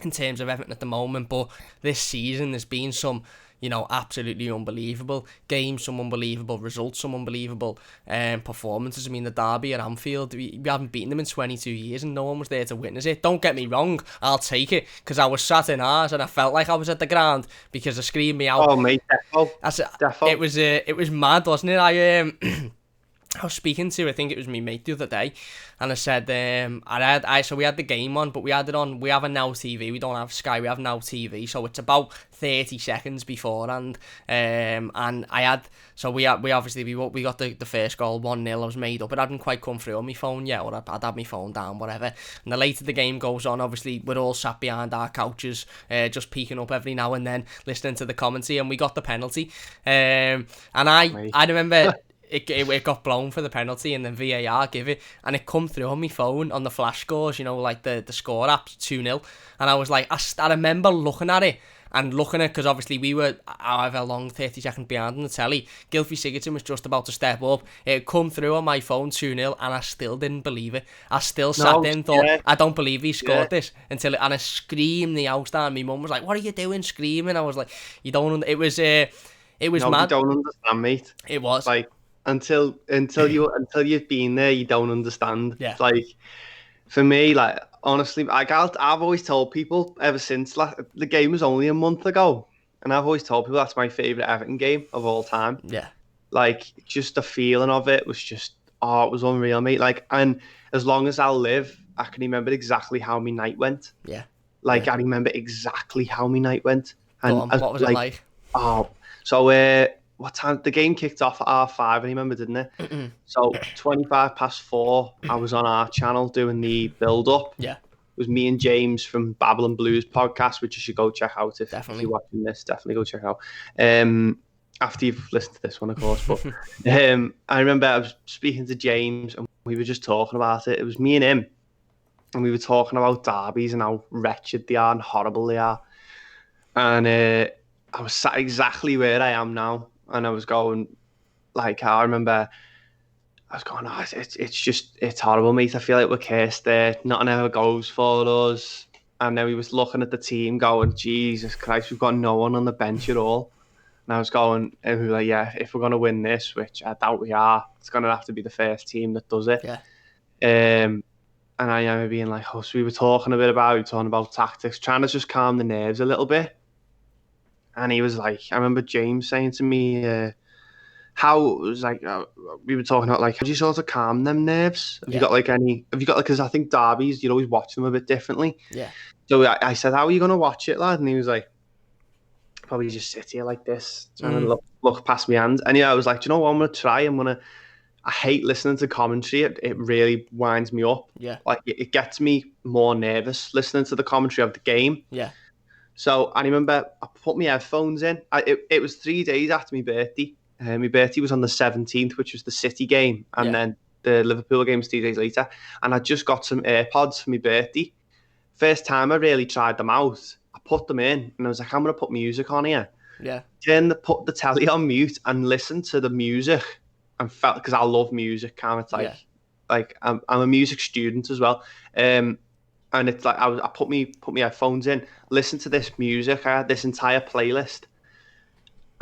in terms of Everton at the moment. But this season there's been some, you know, absolutely unbelievable games, some unbelievable results, some unbelievable performances. I mean, the derby at Anfield, we haven't beaten them in 22 years and no one was there to witness it. Don't get me wrong, I'll take it, because I was sat in ours and I felt like I was at the ground because they screamed me out. Oh, mate, defo. It was mad, wasn't it? I was speaking to, I think it was me mate the other day, and I said, so we had the game on, but we had it on, we have a Now TV, we don't have Sky, we have Now TV, so it's about 30 seconds beforehand, and I had, so we got the first goal 1-0, I was made up, it hadn't quite come through on my phone yet, or I'd had my phone down, whatever, and the later the game goes on, obviously, we're all sat behind our couches, just peeking up every now and then, listening to the commentary, and we got the penalty, and I remember... It got blown for the penalty, and then VAR give it, and it come through on my phone on the flash scores, like the score apps, 2-0, and I was like, I remember looking at it, because obviously we were however long, 30 seconds behind on the telly. Gylfi Sigurdsson was just about to step up. It come through on my phone 2-0, and I still didn't believe it. I still sat there and thought, I don't believe he scored this, and I screamed the house down. My mum was like, what are you doing screaming? I was like, you don't, it was mad. You don't understand, mate. It was. Like, until you've been there, you don't understand. Yeah. Like, for me, like, honestly, like I've always told people ever since the game was only a month ago, and I've always told people that's my favourite Everton game of all time. Yeah. Like, just the feeling of it was just, it was unreal, mate. Like, and as long as I'll live, I can remember exactly how my night went. Yeah. Like, I remember exactly how my night went. And what was it like? So what time? The game kicked off at 5:30, I remember, didn't it? Mm-mm. So 4:25, I was on our channel doing the build-up. Yeah. It was me and James from TheMightyBlues podcast, which you should go check out if you're watching this. Definitely go check out. After you've listened to this one, of course. But I remember I was speaking to James, and we were just talking about it. It was me and him, and we were talking about derbies and how wretched they are and horrible they are. And I was sat exactly where I am now. And I was going, like, I remember, I was going, it's horrible, mate. I feel like we're cursed there. Nothing ever goes for us. And then we was looking at the team going, Jesus Christ, we've got no one on the bench at all. And I was going, and we were like, yeah, if we're going to win this, which I doubt we are, it's going to have to be the first team that does it. Yeah. And I remember being like, so we were talking about tactics, trying to just calm the nerves a little bit. And he was like, I remember James saying to me, how it was like, we were talking about, like, how do you sort of calm them nerves? Have you got because I think derbies, you'd always watch them a bit differently. Yeah. So I said, how are you going to watch it, lad? And he was like, probably just sit here like this, trying to look past my hand. And I was like, do you know what, I'm going to try. I hate listening to commentary. It really winds me up. Yeah. Like, it gets me more nervous listening to the commentary of the game. Yeah. So I remember I put my headphones in. It was 3 days after my birthday. My birthday was on the 17th, which was the City game. And then the Liverpool game was 3 days later. And I just got some AirPods for my birthday. First time I really tried them out. I put them in and I was like, I'm going to put music on here. Yeah. Put the telly on mute and listen to the music. And felt, because I love music, kind of like I'm a music student as well. And it's like I put my headphones in, listened to this music. I had this entire playlist,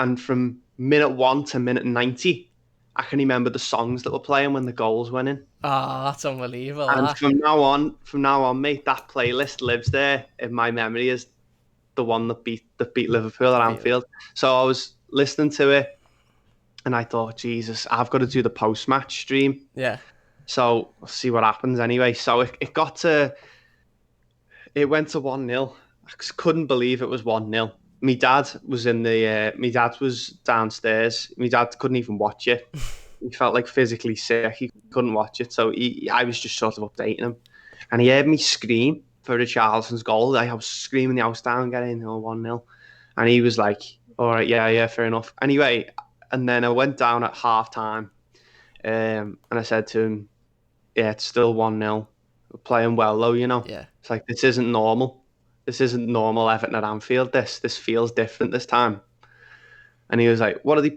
and from minute 1 to minute 90, I can remember the songs that were playing when the goals went in. Oh, that's unbelievable. And from now on, mate, that playlist lives there in my memory as the one that beat Liverpool at Anfield. So I was listening to it, and I thought, Jesus, I've got to do the post-match stream. Yeah. So we'll see what happens anyway. So it went to 1-0. I couldn't believe it was 1-0. My dad was my dad was downstairs. My dad couldn't even watch it. He felt like physically sick. He couldn't watch it. So I was just sort of updating him. And he heard me scream for Richarlison's goal. I was screaming the house down, getting 1-0. And he was like, all right, yeah, fair enough. Anyway, and then I went down at half time. And I said to him, yeah, it's still 1-0. We're playing well, though, Yeah. It's like, this isn't normal. This isn't normal Everton at Anfield. This feels different this time. And he was like, what are they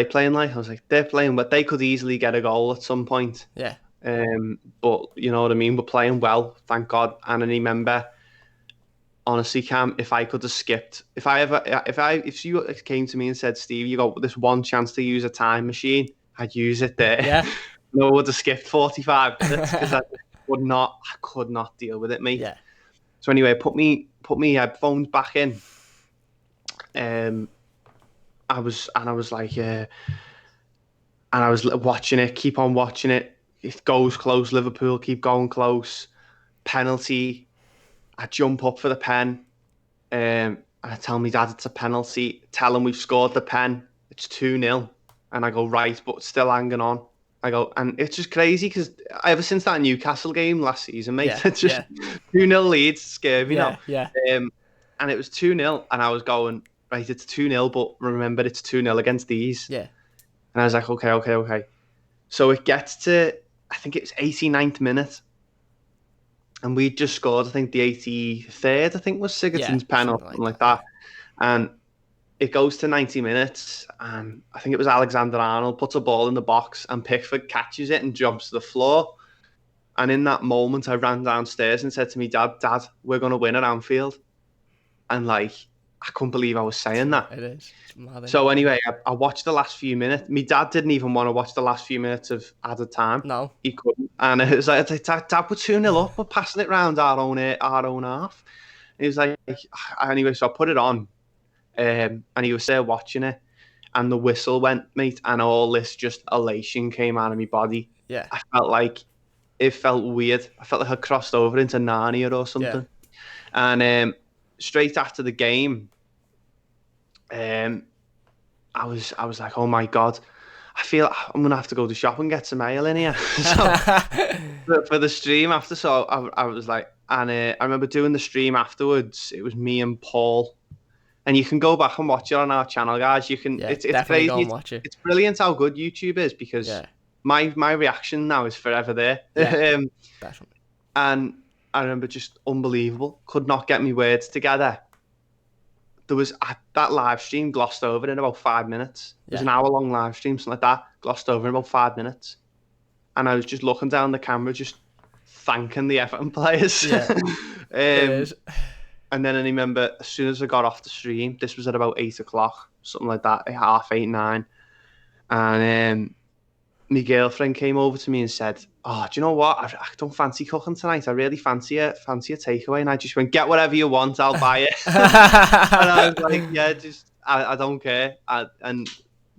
playing like? I was like, they're playing, but they could easily get a goal at some point. Yeah. But you know what I mean? We're playing well, thank God. And I remember, honestly, Cam, if I could have skipped, if you came to me and said, Steve, you got this one chance to use a time machine, I'd use it there. Yeah. No, I would have skipped 45 minutes because I could not deal with it, mate. Yeah. So anyway, put me headphones back in. I was like, And I was watching it, keep on watching it. It goes close, Liverpool keep going close. Penalty. I jump up for the pen. And I tell my dad it's a penalty. Tell him we've scored the pen. It's 2-0. And I go, right, but still hanging on. I go, and it's just crazy because ever since that Newcastle game last season, mate, it's just 2-0 leads, scare me now. And it was 2-0, and I was going, right, it's 2-0, but remember it's 2-0 against these. Yeah. And I was like, okay. So it gets to, I think it's 89th minute, and we just scored, I think the 83rd, I think was Sigurdsson's pen or something like that. And it goes to 90 minutes, and I think it was Alexander-Arnold puts a ball in the box, and Pickford catches it and jumps to the floor. And in that moment, I ran downstairs and said to me, Dad, we're going to win at Anfield. And like, I couldn't believe I was saying that. It is. It's mad. So anyway, I watched the last few minutes. My dad didn't even want to watch the last few minutes of added time. No. He couldn't. And it was like, Dad, we're 2-0 up. We're passing it round our own half. And he was like, anyway, so I put it on. And he was there watching it, and the whistle went, mate, and all this just elation came out of my body. Yeah. I felt like it felt weird. I felt like I crossed over into Narnia or something. Yeah. And straight after the game, I was like, oh my God, I feel I'm gonna have to go to the shop and get some ale in here. So for the stream after, so I was like, and I remember doing the stream afterwards. It was me and Paul. And you can go back and watch it on our channel, guys. You can. It's crazy. Go and watch it. It's brilliant how good YouTube is because my reaction now is forever there. Yeah, definitely. And I remember just unbelievable. Could not get me words together. There was that live stream glossed over in about 5 minutes. It was an hour-long live stream, something like that. Glossed over in about 5 minutes. And I was just looking down the camera, just thanking the Everton players. Yeah, it is. And then I remember as soon as I got off the stream, this was at about 8 o'clock, something like that, 8:30, 9. And my girlfriend came over to me and said, oh, do you know what? I don't fancy cooking tonight. I really fancy a takeaway. And I just went, get whatever you want, I'll buy it. And I was like, yeah, just, I don't care. And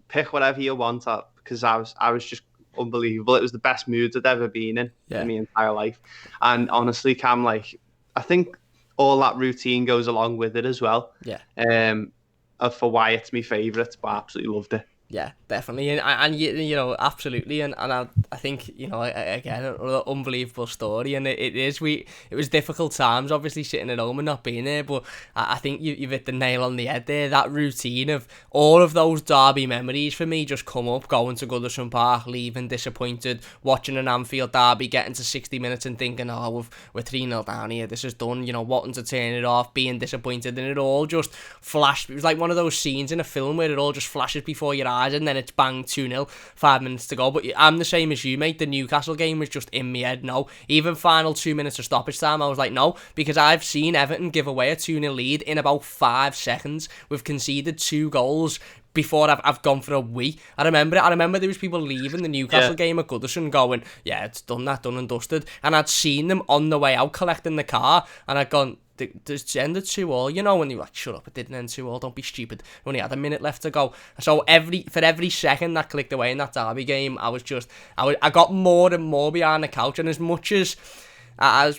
pick whatever you want because I was just unbelievable. It was the best mood I'd ever been in my entire life. And honestly, Cam, like, I think all that routine goes along with it as well. Yeah. For why it's my favourite, but I absolutely loved it. Yeah, definitely, and you know, absolutely, and I think, you know, again, another unbelievable story, and it was difficult times, obviously, sitting at home and not being there, but I think you've hit the nail on the head there. That routine of all of those derby memories for me just come up, going to Goodison Park, leaving disappointed, watching an Anfield derby, getting to 60 minutes and thinking, oh, we're 3-0 down here, this is done, you know, wanting to turn it off, being disappointed, and it all just flashed. It was like one of those scenes in a film where it all just flashes before your eyes, and then it's bang, 2-0, 5 minutes to go. But I'm the same as you, mate. The Newcastle game was just in my head. No, even final 2 minutes of stoppage time, I was like, no, because I've seen Everton give away a 2-0 lead in about 5 seconds. We've conceded 2 goals before I've gone for a wee. I remember it. I remember there was people leaving the Newcastle game at Goodison going, yeah, it's done and dusted. And I'd seen them on the way out collecting the car, and I'd gone, it's ended 2-2, you know, and you were like, shut up, it didn't end 2-2, don't be stupid. We only had a minute left to go. So for every second that clicked away in that derby game, I got more and more behind the couch. And as much as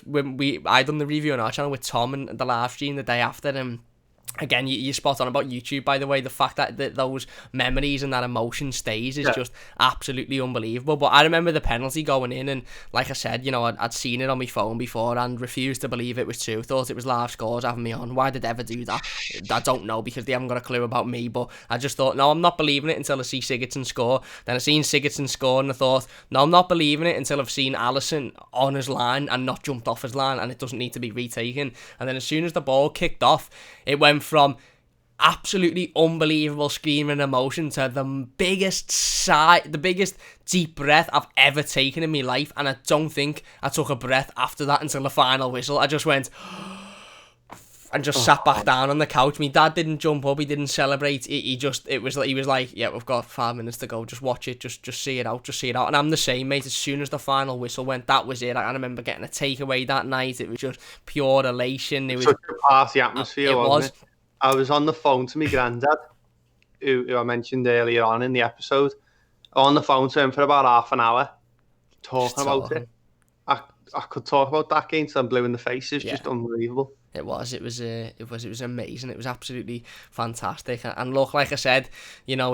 when I done the review on our channel with Tom and the live stream the day after, and again, you're spot on about YouTube, by the way. The fact that those memories and that emotion stays is just absolutely unbelievable. But I remember the penalty going in, and like I said, you know, I'd seen it on my phone before and refused to believe it was true. Thought it was live scores having me on. Why did they ever do that? I don't know, because they haven't got a clue about me. But I just thought, no, I'm not believing it until I see Sigurdsson score. Then I seen Sigurdsson score, and I thought, no, I'm not believing it until I've seen Alisson on his line and not jumped off his line, and it doesn't need to be retaken. And then as soon as the ball kicked off, it went from absolutely unbelievable screaming emotion to the biggest deep breath I've ever taken in my life. And I don't think I took a breath after that until the final whistle. I just went and just sat back down on the couch. My dad didn't jump up, he didn't celebrate. He was like, yeah, we've got 5 minutes to go, just watch it, just see it out. And I'm the same, mate. As soon as the final whistle went, that was it. I remember getting a takeaway that night. It was just pure elation. It was such a party atmosphere, wasn't it? I was on the phone to my granddad, who I mentioned earlier on in the episode. on the phone to him for about half an hour, talking about it. I could talk about that game till I'm blue in the face. It's just unbelievable. It was amazing. It was absolutely fantastic. And look, like I said, you know,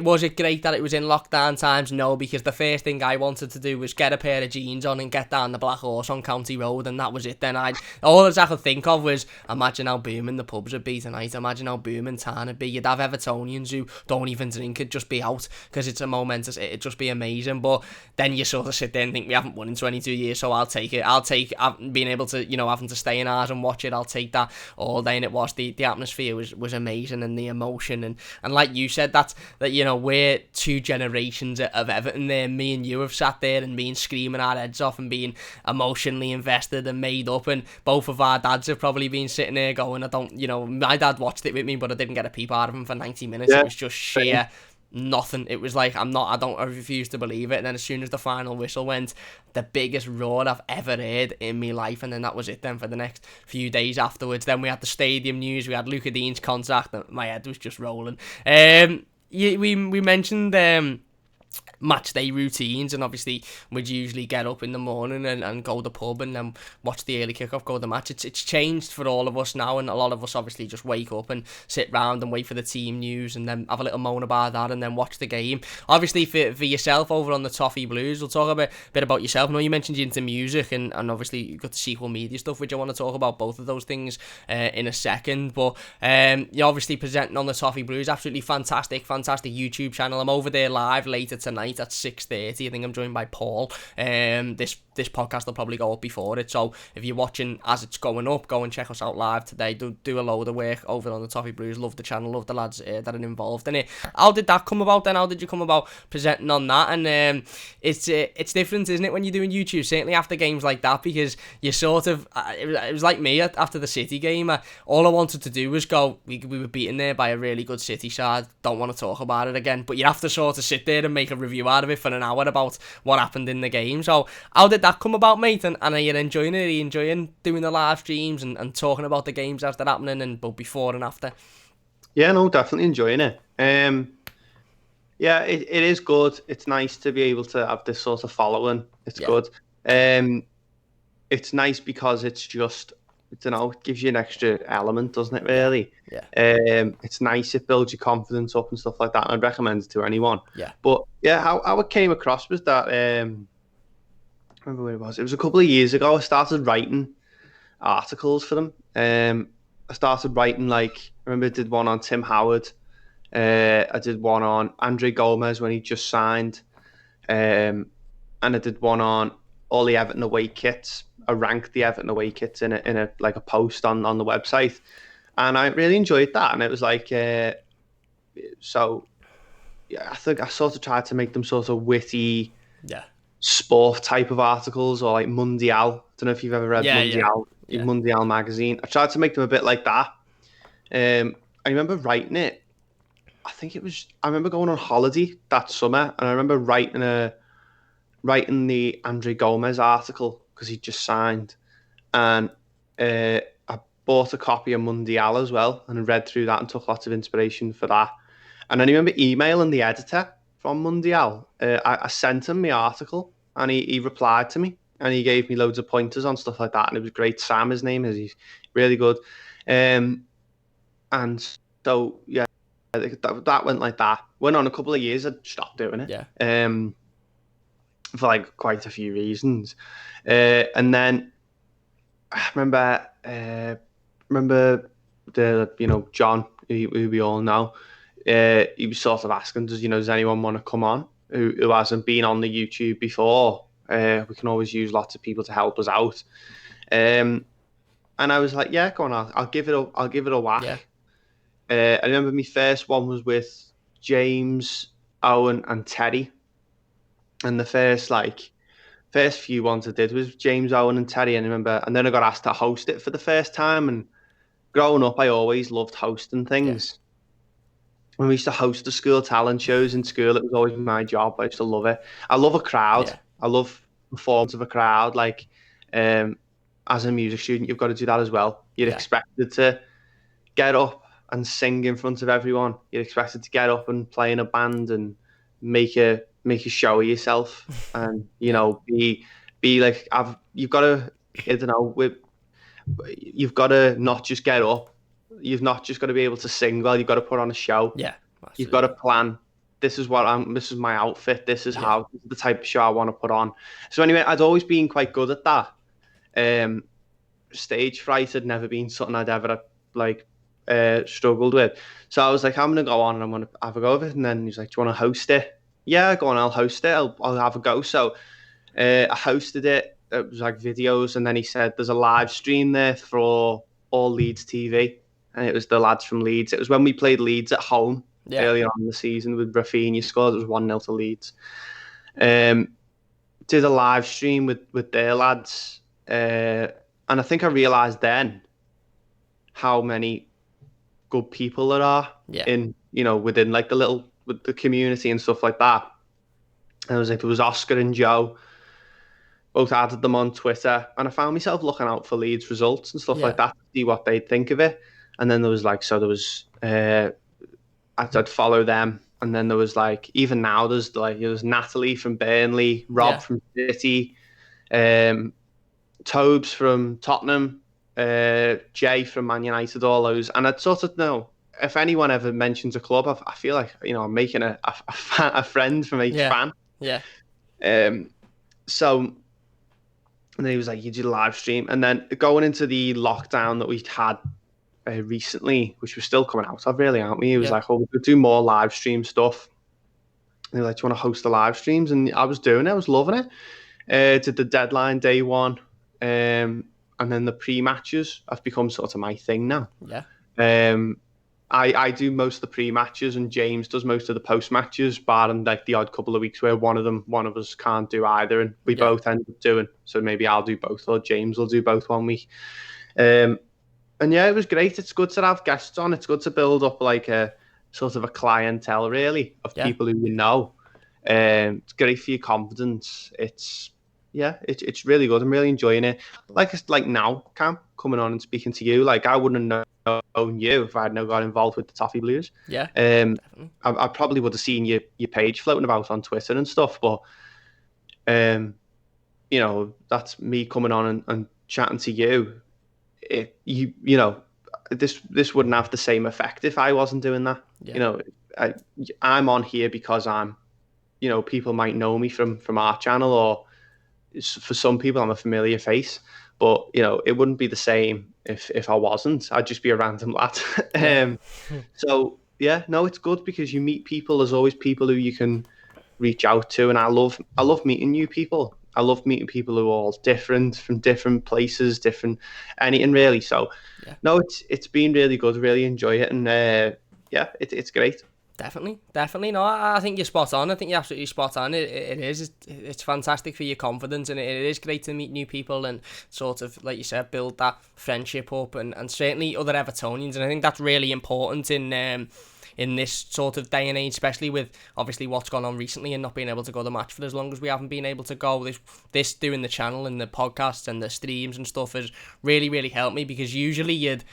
was it great that it was in lockdown times? No, because the first thing I wanted to do was get a pair of jeans on and get down the Black Horse on County Road, and that was it. Then all I could think of was, imagine how booming the pubs would be tonight. Imagine how booming town would be. You'd have Evertonians who don't even drink, it'd just be out because it's a momentous. It'd just be amazing. But then you sort of sit there and think, we haven't won in 22 years, so I'll take it. I'll take being able to, you know, having to stay in ours and watch it. I'll take that all day. And it was the atmosphere was amazing, and the emotion, and like you said, that you know, we're two generations of Everton there. Me and you have sat there and been screaming our heads off and being emotionally invested and made up, and both of our dads have probably been sitting there going, I don't, you know, my dad watched it with me, but I didn't get a peep out of him for 90 minutes. It was just sheer nothing. It was like, I refuse to believe it. And then as soon as the final whistle went, the biggest roar I've ever heard in my life. And then that was it then for the next few days afterwards. Then we had the stadium news, we had Luca Dean's contract, and my head was just rolling. We mentioned match day routines, and obviously we'd usually get up in the morning and go to the pub and then watch the early kickoff, go to the match. It's changed for all of us now, and a lot of us obviously just wake up and sit round and wait for the team news and then have a little moan about that and then watch the game. Obviously for yourself over on the TheMightyBlues, we'll talk a bit about yourself. I know you mentioned you're into music, and obviously you've got the sequel media stuff, which I want to talk about both of those things in a second. But you're obviously presenting on the TheMightyBlues, absolutely fantastic YouTube channel. I'm over there live later tonight at 6:30. I think I'm joined by Paul. This podcast will probably go up before it, so if you're watching as it's going up, go and check us out live today. Do a load of work over on the TheMightyBlues. Love the channel, love the lads that are involved in it. How did that come about then? How did you come about presenting on that? And it's different, isn't it, when you're doing YouTube, certainly after games like that, because you sort of it was like me after the City game. All I wanted to do was go, we were beaten there by a really good City side, don't want to talk about it again, but you have to sort of sit there and make a review out of it for an hour about what happened in the game. So how did that come about, mate? And are you enjoying it? Are you enjoying doing the live streams and talking about the games as they're happening, and both before and after? Yeah, no, definitely enjoying it. Yeah, it is good. It's nice to be able to have this sort of following. It's good. It's nice because it's just, you know, it gives you an extra element, doesn't it, really? Yeah. It's nice. It builds your confidence up and stuff like that. And I'd recommend it to anyone. Yeah. But yeah, how it came across was that, I remember where it was. It was a couple of years ago. I started writing articles for them. I started writing, like, I remember I did one on Tim Howard. I did one on Andre Gomez when he just signed. And I did one on all the Everton away kits. I ranked the Everton away kits in a like a post on the website, and I really enjoyed that. And it was like, so yeah, I think I sort of tried to make them sort of witty, sport type of articles, or like Mundial. I don't know if you've ever read Mundial, Mundial magazine. I tried to make them a bit like that. I remember writing it. I remember going on holiday that summer, and I remember writing the Andre Gomez article because he just signed, and I bought a copy of Mundial as well, and I read through that and took lots of inspiration for that. And I remember emailing the editor from Mundial. I sent him my article, and he replied to me, and he gave me loads of pointers on stuff like that, and it was great. Sam, his name is, he's really good. And so yeah, that went like that. Went on a couple of years. I stopped doing it. Yeah. For like quite a few reasons, and then I remember the John, who we all know. He was sort of asking, does anyone want to come on who hasn't been on the YouTube before? We can always use lots of people to help us out. And I was like, yeah, go on, I'll give it a whack. Yeah. I remember my first one was with James, Owen, and Terry. And the first few ones I did was James, Owen, and Terry. And then I got asked to host it for the first time. And growing up, I always loved hosting things. Yeah. When we used to host the school talent shows in school, it was always my job. I used to love it. I love a crowd. Yeah. I love performance of a crowd. Like, as a music student, you've got to do that as well. You're expected to get up and sing in front of everyone. You're expected to get up and play in a band and make a show of yourself, and be like, you've got to, I don't know, you've got to not just get up. You've not just got to be able to sing well. You've got to put on a show. Yeah, You've got to absolutely. plan. This is this is my outfit. This is Yeah, this is the type of show I want to put on. So anyway, I'd always been quite good at that. Um, Stage fright had never been something I'd ever like struggled with. So I was like, I'm gonna go on and I'm gonna have a go of it. And then he's like, do you want to host it? Yeah, go on, I'll host it. I'll have a go. So I hosted it. It was like videos, and then he said there's a live stream there for all Leeds TV, and it was the lads from Leeds. It was when we played Leeds at home yeah, earlier on in the season with Rafinha scored. It was 1-0 to Leeds. Did a live stream with their lads, and I think I realised then how many good people there are yeah, in within like with the community and stuff like that. And it was like there was Oscar and Joe. Both added them on Twitter, and I found myself looking out for Leeds results and stuff yeah, like that to see what they'd think of it. And then there was I'd follow them, and then there was like, even now there's Natalie from Burnley, Rob yeah, from City, Tobes from Tottenham, Jay from Man United, all those. And I'd sort of know if anyone ever mentions a club, I feel like I'm making a friend from each yeah, fan. yeah, So. And then he was like, you did a live stream. And then going into the lockdown that we had recently, which we're still coming out of, really, aren't we? He was yeah, like, oh, we could do more live stream stuff. And he was like, do you want to host the live streams? And I was doing it. I was loving it. Did the deadline day one. And then the pre-matches have become sort of my thing now. yeah, I do most of the pre-matches, and James does most of the post-matches, barring like the odd couple of weeks where one of us can't do either, and we yeah, both end up doing. So maybe I'll do both, or James will do both one week. And yeah, it was great. It's good to have guests on. It's good to build up like a sort of a clientele, really, of yeah, people who you know. It's great for your confidence. It's really good. I'm really enjoying it. Like now, Cam, coming on and speaking to you, like I wouldn't have known you if I had not got involved with the Toffee Blues. yeah, definitely. I probably would have seen your page floating about on Twitter and stuff, but that's me coming on and chatting to you. This wouldn't have the same effect if I wasn't doing that. Yeah, You know, I'm on here because people might know me from our channel, or for some people I'm a familiar face, but it wouldn't be the same if I wasn't. I'd just be a random lad. yeah, So yeah, no, it's good because you meet people. There's always people who you can reach out to, and I love meeting new people. I love meeting people who are all different, from different places, different anything really. So yeah. no, it's been really good. Really enjoy it, and yeah, it's great. Definitely, definitely. No, I think you're spot on. I think you're absolutely spot on. It is. It's fantastic for your confidence, and it is great to meet new people and sort of, like you said, build that friendship up, and certainly other Evertonians. And I think that's really important in this sort of day and age, especially with obviously what's gone on recently and not being able to go to the match for as long as we haven't been able to go. This doing the channel and the podcasts and the streams and stuff has really, really helped me, because usually you'd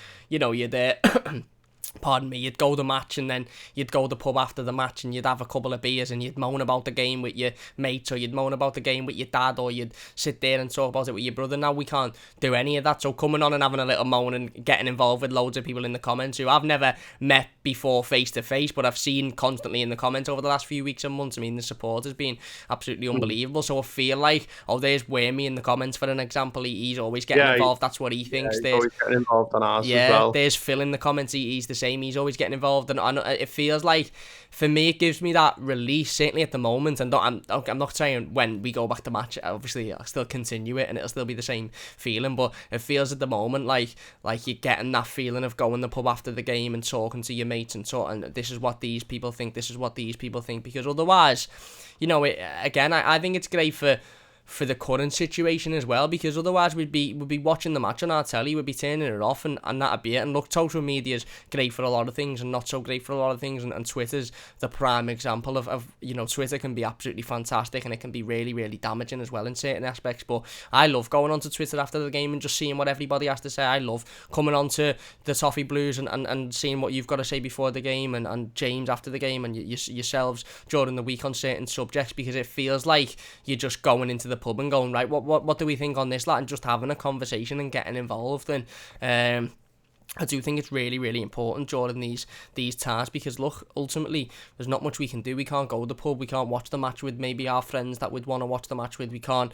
pardon me, you'd go to the match and then you'd go to the pub after the match and you'd have a couple of beers and you'd moan about the game with your mates, or you'd moan about the game with your dad, or you'd sit there and talk about it with your brother. Now we can't do any of that, so coming on and having a little moan and getting involved with loads of people in the comments who I've never met before face to face, but I've seen constantly in the comments over the last few weeks and months. I mean, the support has been absolutely unbelievable. So I feel like, there's Wormy in the comments for an example. He's always getting involved. That's what he thinks. He's always getting involved on ours as Yeah, well. there's Phil in the comments. He's the same. He's always getting involved, and it feels like, for me, it gives me that release, certainly at the moment. And I'm not saying when we go back to match, obviously I'll still continue it and it'll still be the same feeling, but it feels at the moment like you're getting that feeling of going to the pub after the game and talking to your mates and this is what these people think, this is what these people think, because otherwise, again, I think it's great for for the current situation as well, because otherwise we'd be watching the match on our telly, we'd be turning it off, and that'd be it. And look, social media is great for a lot of things and not so great for a lot of things, and Twitter's the prime example of Twitter can be absolutely fantastic, and it can be really, really damaging as well in certain aspects. But I love going onto Twitter after the game and just seeing what everybody has to say. I love coming onto the Toffee Blues and seeing what you've got to say before the game, and James after the game, and yourselves during the week on certain subjects, because it feels like you're just going into the pub and going, right, what do we think on this, lad, and just having a conversation and getting involved. And I do think it's really, really important during these times, because look, ultimately there's not much we can do. We can't go to the pub, we can't watch the match with maybe our friends that we'd want to watch the match with, we can't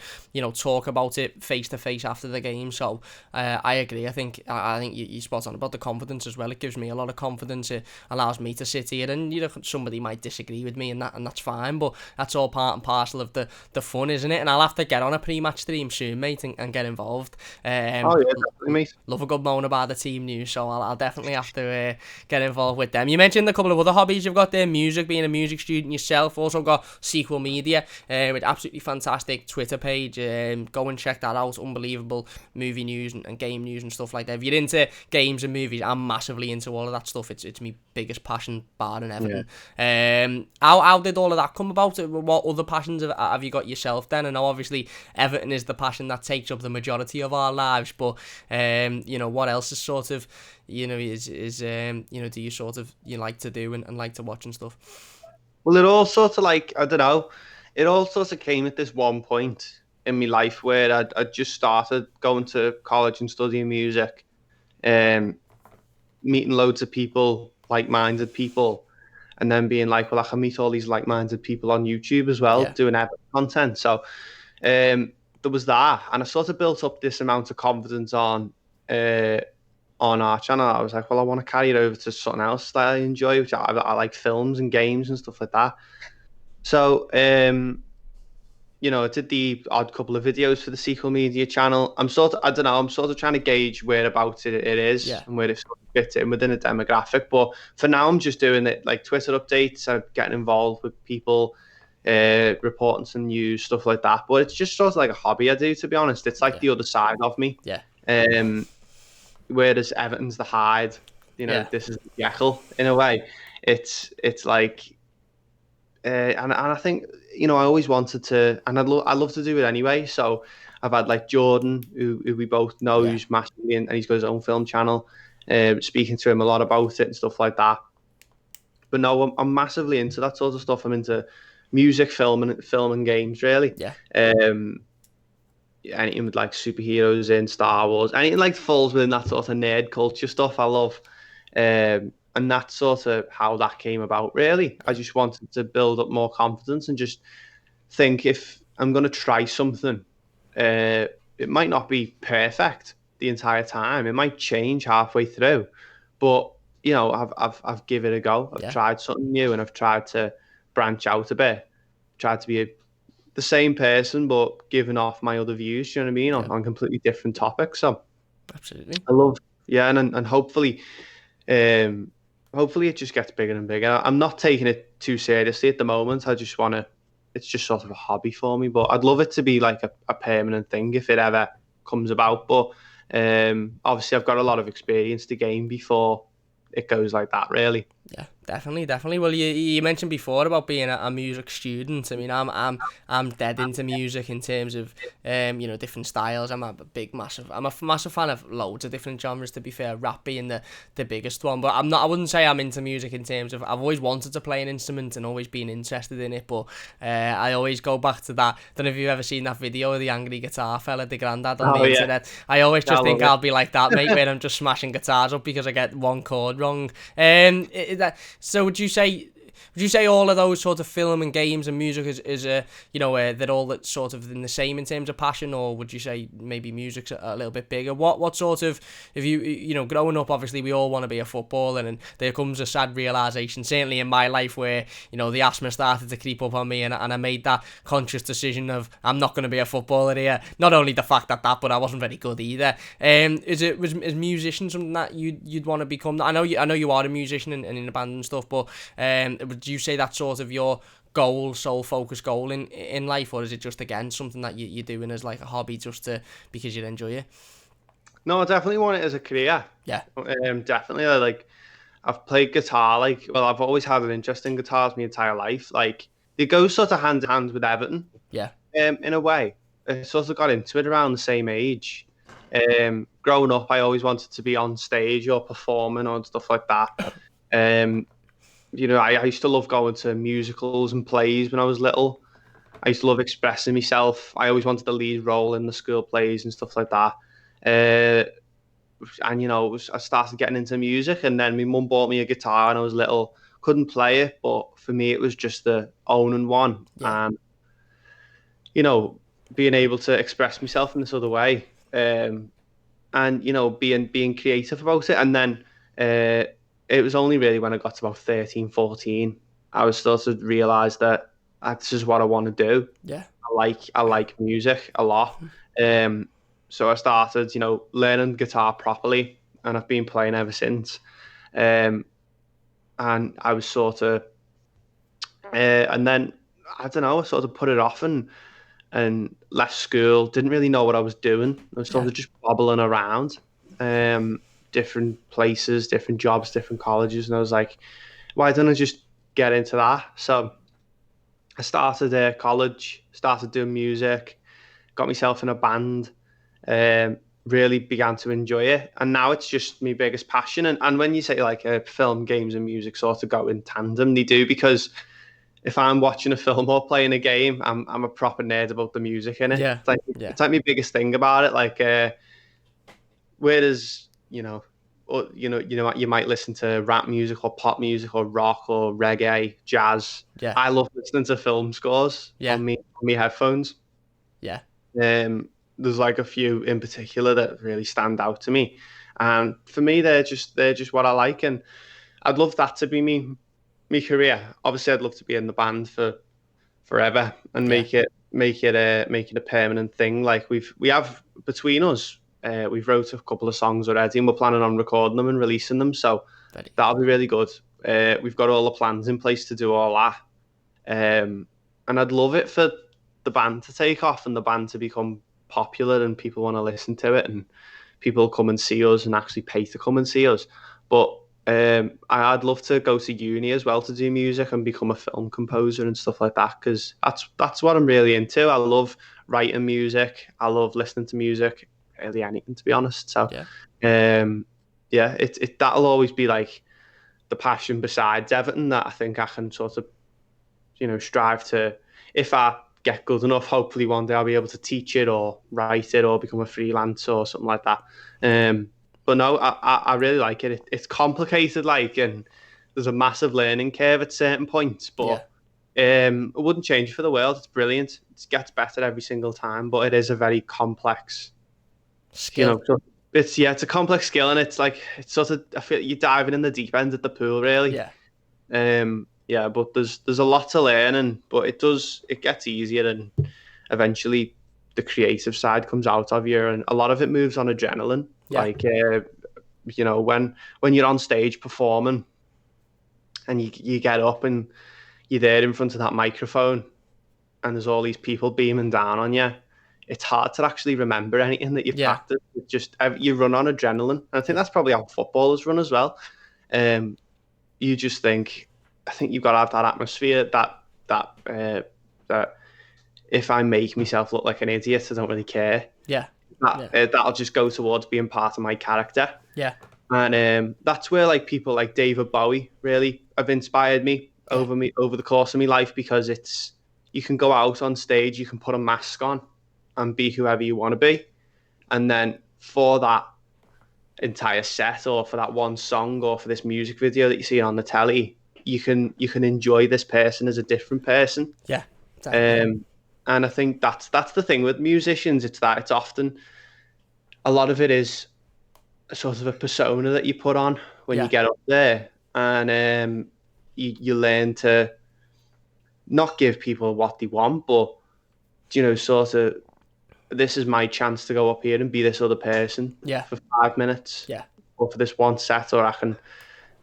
talk about it face to face after the game. So I agree. I think you're spot on about the confidence as well. It gives me a lot of confidence. It allows me to sit here, and somebody might disagree with me, and that's fine, but that's all part and parcel of the fun, isn't it? And I'll have to get on a pre-match stream soon, mate, and get involved. Definitely, mate. Love a good moan about the team news, so I'll definitely have to get involved with them. You mentioned a couple of other hobbies you've got there: music, being a music student yourself. Also got Sequel Media, with absolutely fantastic Twitter page. Go and check that out. Unbelievable movie news and game news and stuff like that. If you're into games and movies, I'm massively into all of that stuff. It's my biggest passion, bar in Everton. Yeah. How did all of that come about? What other passions have you got yourself then? I know obviously Everton is the passion that takes up the majority of our lives, but what else is sort of do you sort of like to do and like to watch and stuff? Well, it all sort of it all sort of came at this one point in my life where I'd just started going to college and studying music, meeting loads of people, like-minded people, and then being like, well, I can meet all these like-minded people on YouTube as well, doing Everton content. So there was that, and I sort of built up this amount of confidence on our channel. I was like, well, I want to carry it over to something else that I enjoy, which I like films and games and stuff like that. So, I did the odd couple of videos for the Sequel Media channel. I'm sort of trying to gauge whereabouts it is and where it sort of fits in within a demographic. But for now, I'm just doing it like Twitter updates, getting involved with people, reporting some news, stuff like that. But it's just sort of like a hobby I do, to be honest. It's like the other side of me. Yeah. Whereas Everton's the Hyde, this is the Jekyll in a way. It's like, and I think I always wanted to, and I love to do it anyway. So I've had like Jordan, who we both know, who's massively and he's got his own film channel. Speaking to him a lot about it and stuff like that. But no, I'm massively into that sort of stuff. I'm into music, film and games, really. Yeah. Anything with like superheroes in Star Wars, anything like falls within that sort of nerd culture stuff I love. And that's sort of how that came about, really. I just wanted to build up more confidence and just think, if I'm going to try something, it might not be perfect the entire time. It might change halfway through, but I've given it a go. I've tried something new, and I've tried to branch out a bit. Tried to be the same person, but giving off my other views. You know what I mean? On completely different topics. So absolutely, I love, and hopefully, it just gets bigger and bigger. I'm not taking it too seriously at the moment. I just want to. It's just sort of a hobby for me, but I'd love it to be like a permanent thing if it ever comes about. But obviously, I've got a lot of experience to gain before it goes like that, really. Yeah, definitely. Well, you mentioned before about being a music student. I mean, I'm dead into music in terms of different styles. I'm a massive fan of loads of different genres. To be fair, rap being the biggest one. But I wouldn't say I'm into music in terms of, I've always wanted to play an instrument and always been interested in it. But I always go back to that. Don't know if you've ever seen that video of the angry guitar fella, the granddad on the internet. I always just think I'll be like that, mate, where I'm just smashing guitars up because I get one chord wrong. So would you say all of those sort of film and games and music is they're all that sort of in the same in terms of passion, or would you say maybe music's a little bit bigger? What sort of, if you growing up, obviously we all want to be a footballer, and there comes a sad realisation, certainly in my life, where the asthma started to creep up on me, and I made that conscious decision of, I'm not going to be a footballer here. Not only the fact that, but I wasn't very good either. Is musician something that you'd want to become? I know you are a musician and in a band and stuff, but would you say that's sort of your sole focused goal in life, or is it just again something that you're doing as like a hobby just to because you enjoy it? No, I definitely want it as a career. Yeah, Definitely. Like I've played guitar. Like, well, I've always had an interest in guitars my entire life. Like, they go sort of hand in hand with Everton. yeah, In a way, I sort of got into it around the same age. Growing up, I always wanted to be on stage or performing or stuff like that. Um, I used to love going to musicals and plays when I was little. I used to love expressing myself. I always wanted the lead role in the school plays and stuff like that. Uh, and I started getting into music, and then my mum bought me a guitar when I was little. Couldn't play it, but for me, it was just the owning one, yeah, and being able to express myself in this other way, and being creative about it. And then it was only really when I got to about 13, 14, I was started to realize that this is what I want to do. yeah, I like music a lot. So I started, learning guitar properly, and I've been playing ever since. Um, and I was sort of, and then I don't know, I sort of put it off and left school. Didn't really know what I was doing. I was sort yeah, of just bobbling around, different places, different jobs, different colleges, and I was like, why don't I just get into that? So I started college, started doing music, got myself in a band, really began to enjoy it. And now it's just my biggest passion. And when you say like film, games, and music sort of go in tandem, they do, because if I'm watching a film or playing a game, I'm a proper nerd about the music in it. yeah, It's like yeah, it's like my biggest thing about it. Like, whereas you might listen to rap music or pop music or rock or reggae, jazz. yeah, I love listening to film scores yeah, on me headphones. yeah, There's like a few in particular that really stand out to me, and for me, they're just what I like, and I'd love that to be me career. Obviously, I'd love to be in the band for forever and yeah. make it a permanent thing. Like we have between us, we've wrote a couple of songs already, and we're planning on recording them and releasing them. So Very that'll cool. be really good. We've got all the plans in place to do all that, and I'd love it for the band to take off and the band to become popular and people want to listen to it and people come and see us and actually pay to come and see us. But I'd love to go to uni as well to do music and become a film composer and stuff like that, because that's what I'm really into. I love writing music. I love listening to music, really anything, to be honest. So Yeah, yeah, that'll always be like the passion besides Everton that I think I can sort of strive to. If I get good enough, hopefully one day I'll be able to teach it or write it or become a freelancer or something like that. But no, I really like it. It's complicated, like, and there's a massive learning curve at certain points, yeah. but I wouldn't change it for the world. It's brilliant. It gets better every single time, but it is a very complex, Skill. so it's a complex skill, and it's like it's sort of, I feel you're diving in the deep end at the pool, really. Yeah, Yeah, but there's a lot to learn, but it gets easier, and eventually the creative side comes out of you, and a lot of it moves on adrenaline. yeah, Like, when you're on stage performing, and you get up and you're there in front of that microphone, and there's all these people beaming down on you. It's hard to actually remember anything that you've yeah, practiced. It's just you run on adrenaline, and I think yeah, that's probably how footballers run as well. Um, you just think, I think you've got to have that atmosphere that if I make myself look like an idiot, I don't really care. yeah, That yeah, that'll just go towards being part of my character, yeah, and that's where like people like David Bowie really have inspired yeah, me over the course of my life, because you can go out on stage, you can put a mask on and be whoever you want to be, and then for that entire set or for that one song or for this music video that you see on the telly, you can enjoy this person as a different person. yeah. Exactly. And I think that's the thing with musicians. It's often, a lot of it is a sort of a persona that you put on when you Yeah, get up there, and you learn to not give people what they want, but sort of, this is my chance to go up here and be this other person yeah, for 5 minutes yeah, or for this one set, or I can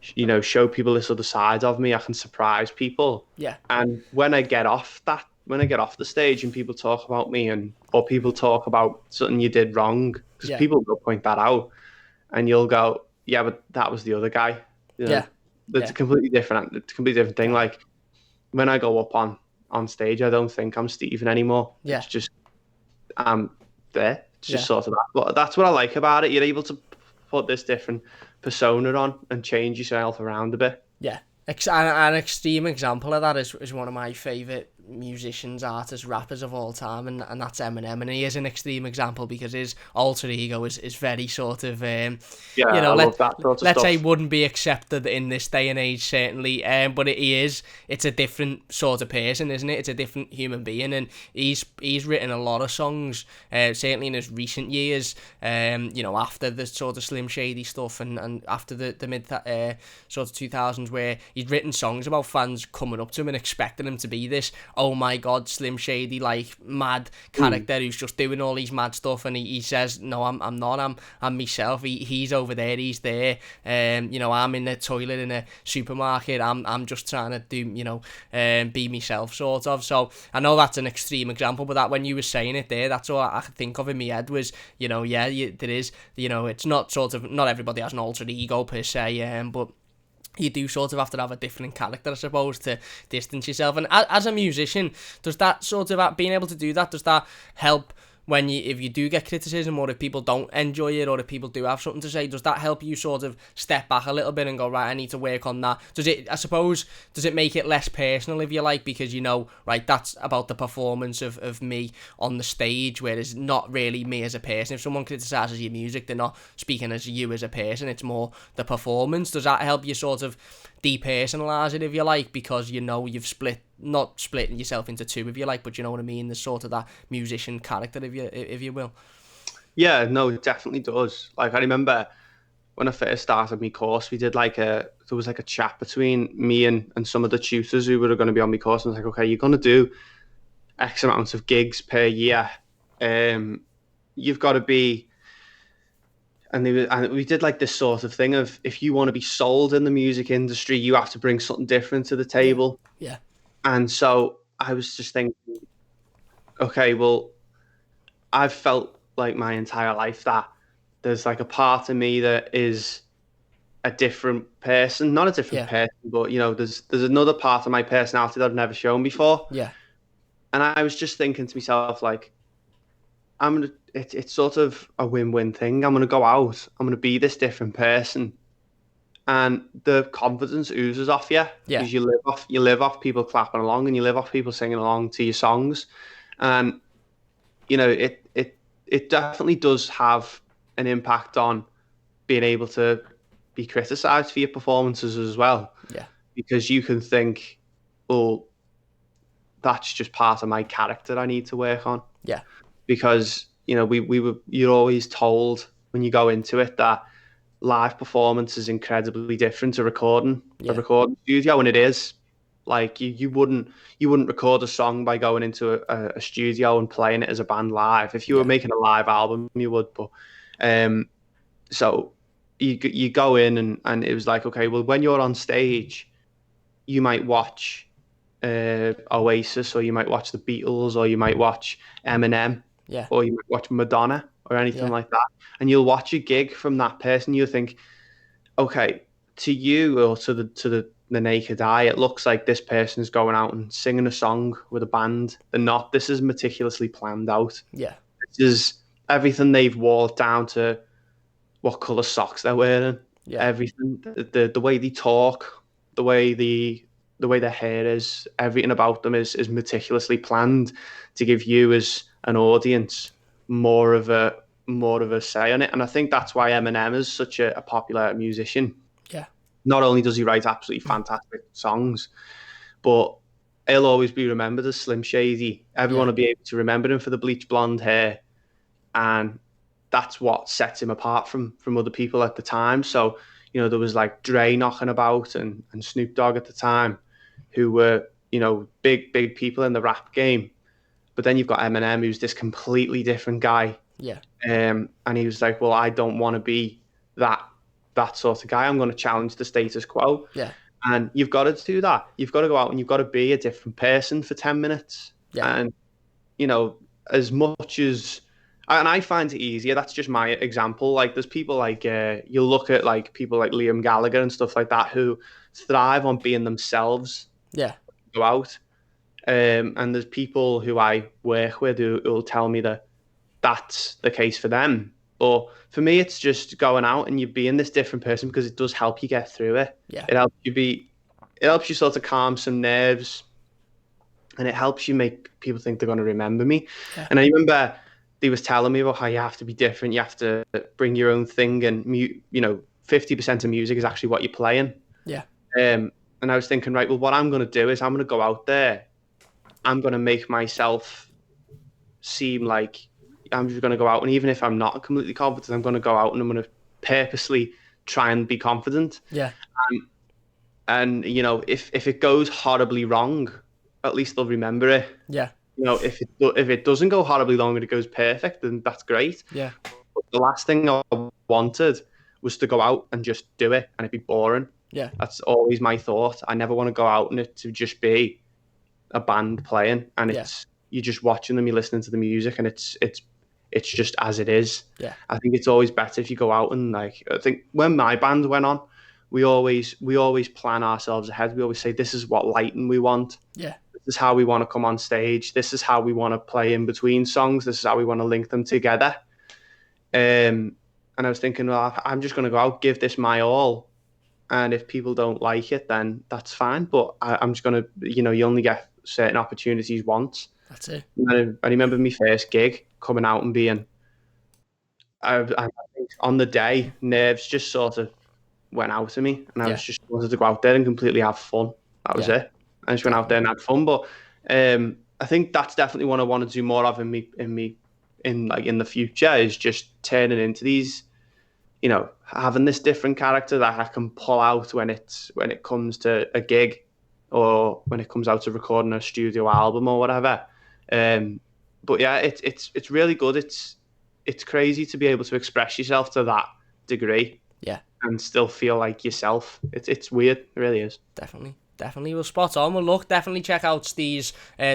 show people this other side of me. I can surprise people. Yeah. And when I get off the stage and people talk about me or people talk about something you did wrong, because Yeah. people will point that out, and you'll go, yeah, but that was the other guy. Yeah. That's Yeah. a completely different. It's a completely different thing. Got it. Like when I go up on stage, I don't think I'm Stephen anymore. Yeah. It's just I'm there. It's just Yeah. sort of that. But that's what I like about it. You're able to put this different persona on and change yourself around a bit. Yeah. An extreme example of that is one of my favourite musicians, artists, rappers of all time, and that's Eminem. And he is an extreme example because his alter ego is very sort of, Yeah, I love that sort of let's say stuff. wouldn't be accepted in this day and age, certainly. But it's a different sort of person, isn't it? It's a different human being, and he's written a lot of songs, certainly in his recent years, after the sort of Slim Shady stuff and after the mid sort of 2000s, where he'd written songs about fans coming up to him and expecting him to be this, oh my god, Slim Shady, like mad character who's just doing all these mad stuff, and he says, no, I'm not, I'm myself. He's over there, he's there. I'm in the toilet in a supermarket. I'm just trying to do, be myself, sort of. So I know that's an extreme example, but that when you were saying it there, that's all I could think of in my head was, there is, it's not sort of, not everybody has an alter ego per se, but you do sort of have to have a different character, I suppose, to distance yourself. And as a musician, does that sort of, being able to do that, does that help when if you do get criticism, or if people don't enjoy it, or if people do have something to say, does that help you sort of step back a little bit and go, right, I need to work on that? Does it make it less personal, if you like, because right, that's about the performance of me on the stage, whereas not really me as a person. If someone criticises your music, they're not speaking as you as a person, it's more the performance. Does that help you sort of depersonalise it, if you like, because you've not splitting yourself into two, if you like, but you know what I mean, there's sort of that musician character, if you will. Yeah, no, it definitely does. Like I remember when I first started my course, there was like a chat between me and some of the tutors who were going to be on my course, and I was like, okay, you're going to do X amount of gigs per year. You've got to be, and we did like this sort of thing of, if you want to be sold in the music industry, you have to bring something different to the table. Yeah. And so I was just thinking, okay, well, I've felt like my entire life that there's like a part of me that is a different person, not a different person, but there's another part of my personality that I've never shown before. Yeah. And I was just thinking to myself, like, it's sort of a win-win thing. I'm gonna go out, I'm gonna be this different person, and the confidence oozes off you, because you live off people clapping along, and you live off people singing along to your songs, and it definitely does have an impact on being able to be criticised for your performances as well. Yeah. Because you can think, well, that's just part of my character I need to work on. Yeah. Because you're always told when you go into it that live performance is incredibly different to a recording studio, and it is. Like you wouldn't record a song by going into a studio and playing it as a band live. If you were making a live album, you would. But so you go in and it was like, okay, well, when you're on stage, you might watch Oasis, or you might watch the Beatles, or you might watch Eminem, or you might watch Madonna or anything like that, and you'll watch a gig from that person. You'll think, okay, to you or to the naked eye, it looks like this person is going out and singing a song with a band. They're not. This is meticulously planned out. Yeah. This is everything they've wore down to what colour socks they're wearing. Yeah. Everything, the way they talk, the way their hair is, everything about them is meticulously planned to give you as an audience more of a say on it. And I think that's why Eminem is such a popular musician. Yeah. Not only does he write absolutely fantastic songs, but he'll always be remembered as Slim Shady. Everyone will be able to remember him for the bleach blonde hair, and that's what sets him apart from other people at the time. So, there was like Dre knocking about and Snoop Dogg at the time, who were, big people in the rap game. But then you've got Eminem, who's this completely different guy. Yeah. And he was like, well, I don't want to be that that sort of guy. I'm going to challenge the status quo. Yeah. And you've got to do that. You've got to go out and you've got to be a different person for 10 minutes. Yeah. And, as much as... And I find it easier. That's just my example. Like, there's people like... you'll look at, like, people like Liam Gallagher and stuff like that who thrive on being themselves. Yeah. Go out. And there's people who I work with who will tell me that that's the case for them. But for me, it's just going out and you being this different person because it does help you get through it. Yeah. It helps you sort of calm some nerves, and it helps you make people think they're going to remember me. Yeah. And I remember they was telling me about how you have to be different, you have to bring your own thing, and 50% of music is actually what you're playing. Yeah. And I was thinking, right, well, what I'm going to do is I'm going to go out there, I'm going to make myself seem like I'm just going to go out, and even if I'm not completely confident, I'm going to go out and I'm going to purposely try and be confident. Yeah. And if it goes horribly wrong, at least they'll remember it. Yeah. If it doesn't go horribly wrong and it goes perfect, then that's great. Yeah. But the last thing I wanted was to go out and just do it and it'd be boring. Yeah. That's always my thought. I never want to go out and it to just be a band playing, and you're just watching them, you're listening to the music, and it's just as it is. Yeah. I think it's always better if you go out and, like, I think when my band went on, we always plan ourselves ahead. We always say, this is what Leighton we want. Yeah. This is how we want to come on stage. This is how we want to play in between songs. This is how we want to link them together. And I was thinking, well, I'm just going to go out, give this my all. And if people don't like it, then that's fine. But I'm just going to, you only get certain opportunities once. That's it. And I remember my first gig coming out and being, I think on the day, nerves just sort of went out of me, and I was just wanted to go out there and completely have fun. That was it. I just went out there and had fun. But I think that's definitely what I want to do more of in the future, is just turning into these, having this different character that I can pull out when it comes to a gig, or when it comes out to recording a studio album or whatever. But yeah, it's really good. It's crazy to be able to express yourself to that degree. Yeah. And still feel like yourself. It's weird. It really is. Definitely. Well, spot on. Well, look, definitely check out Steve's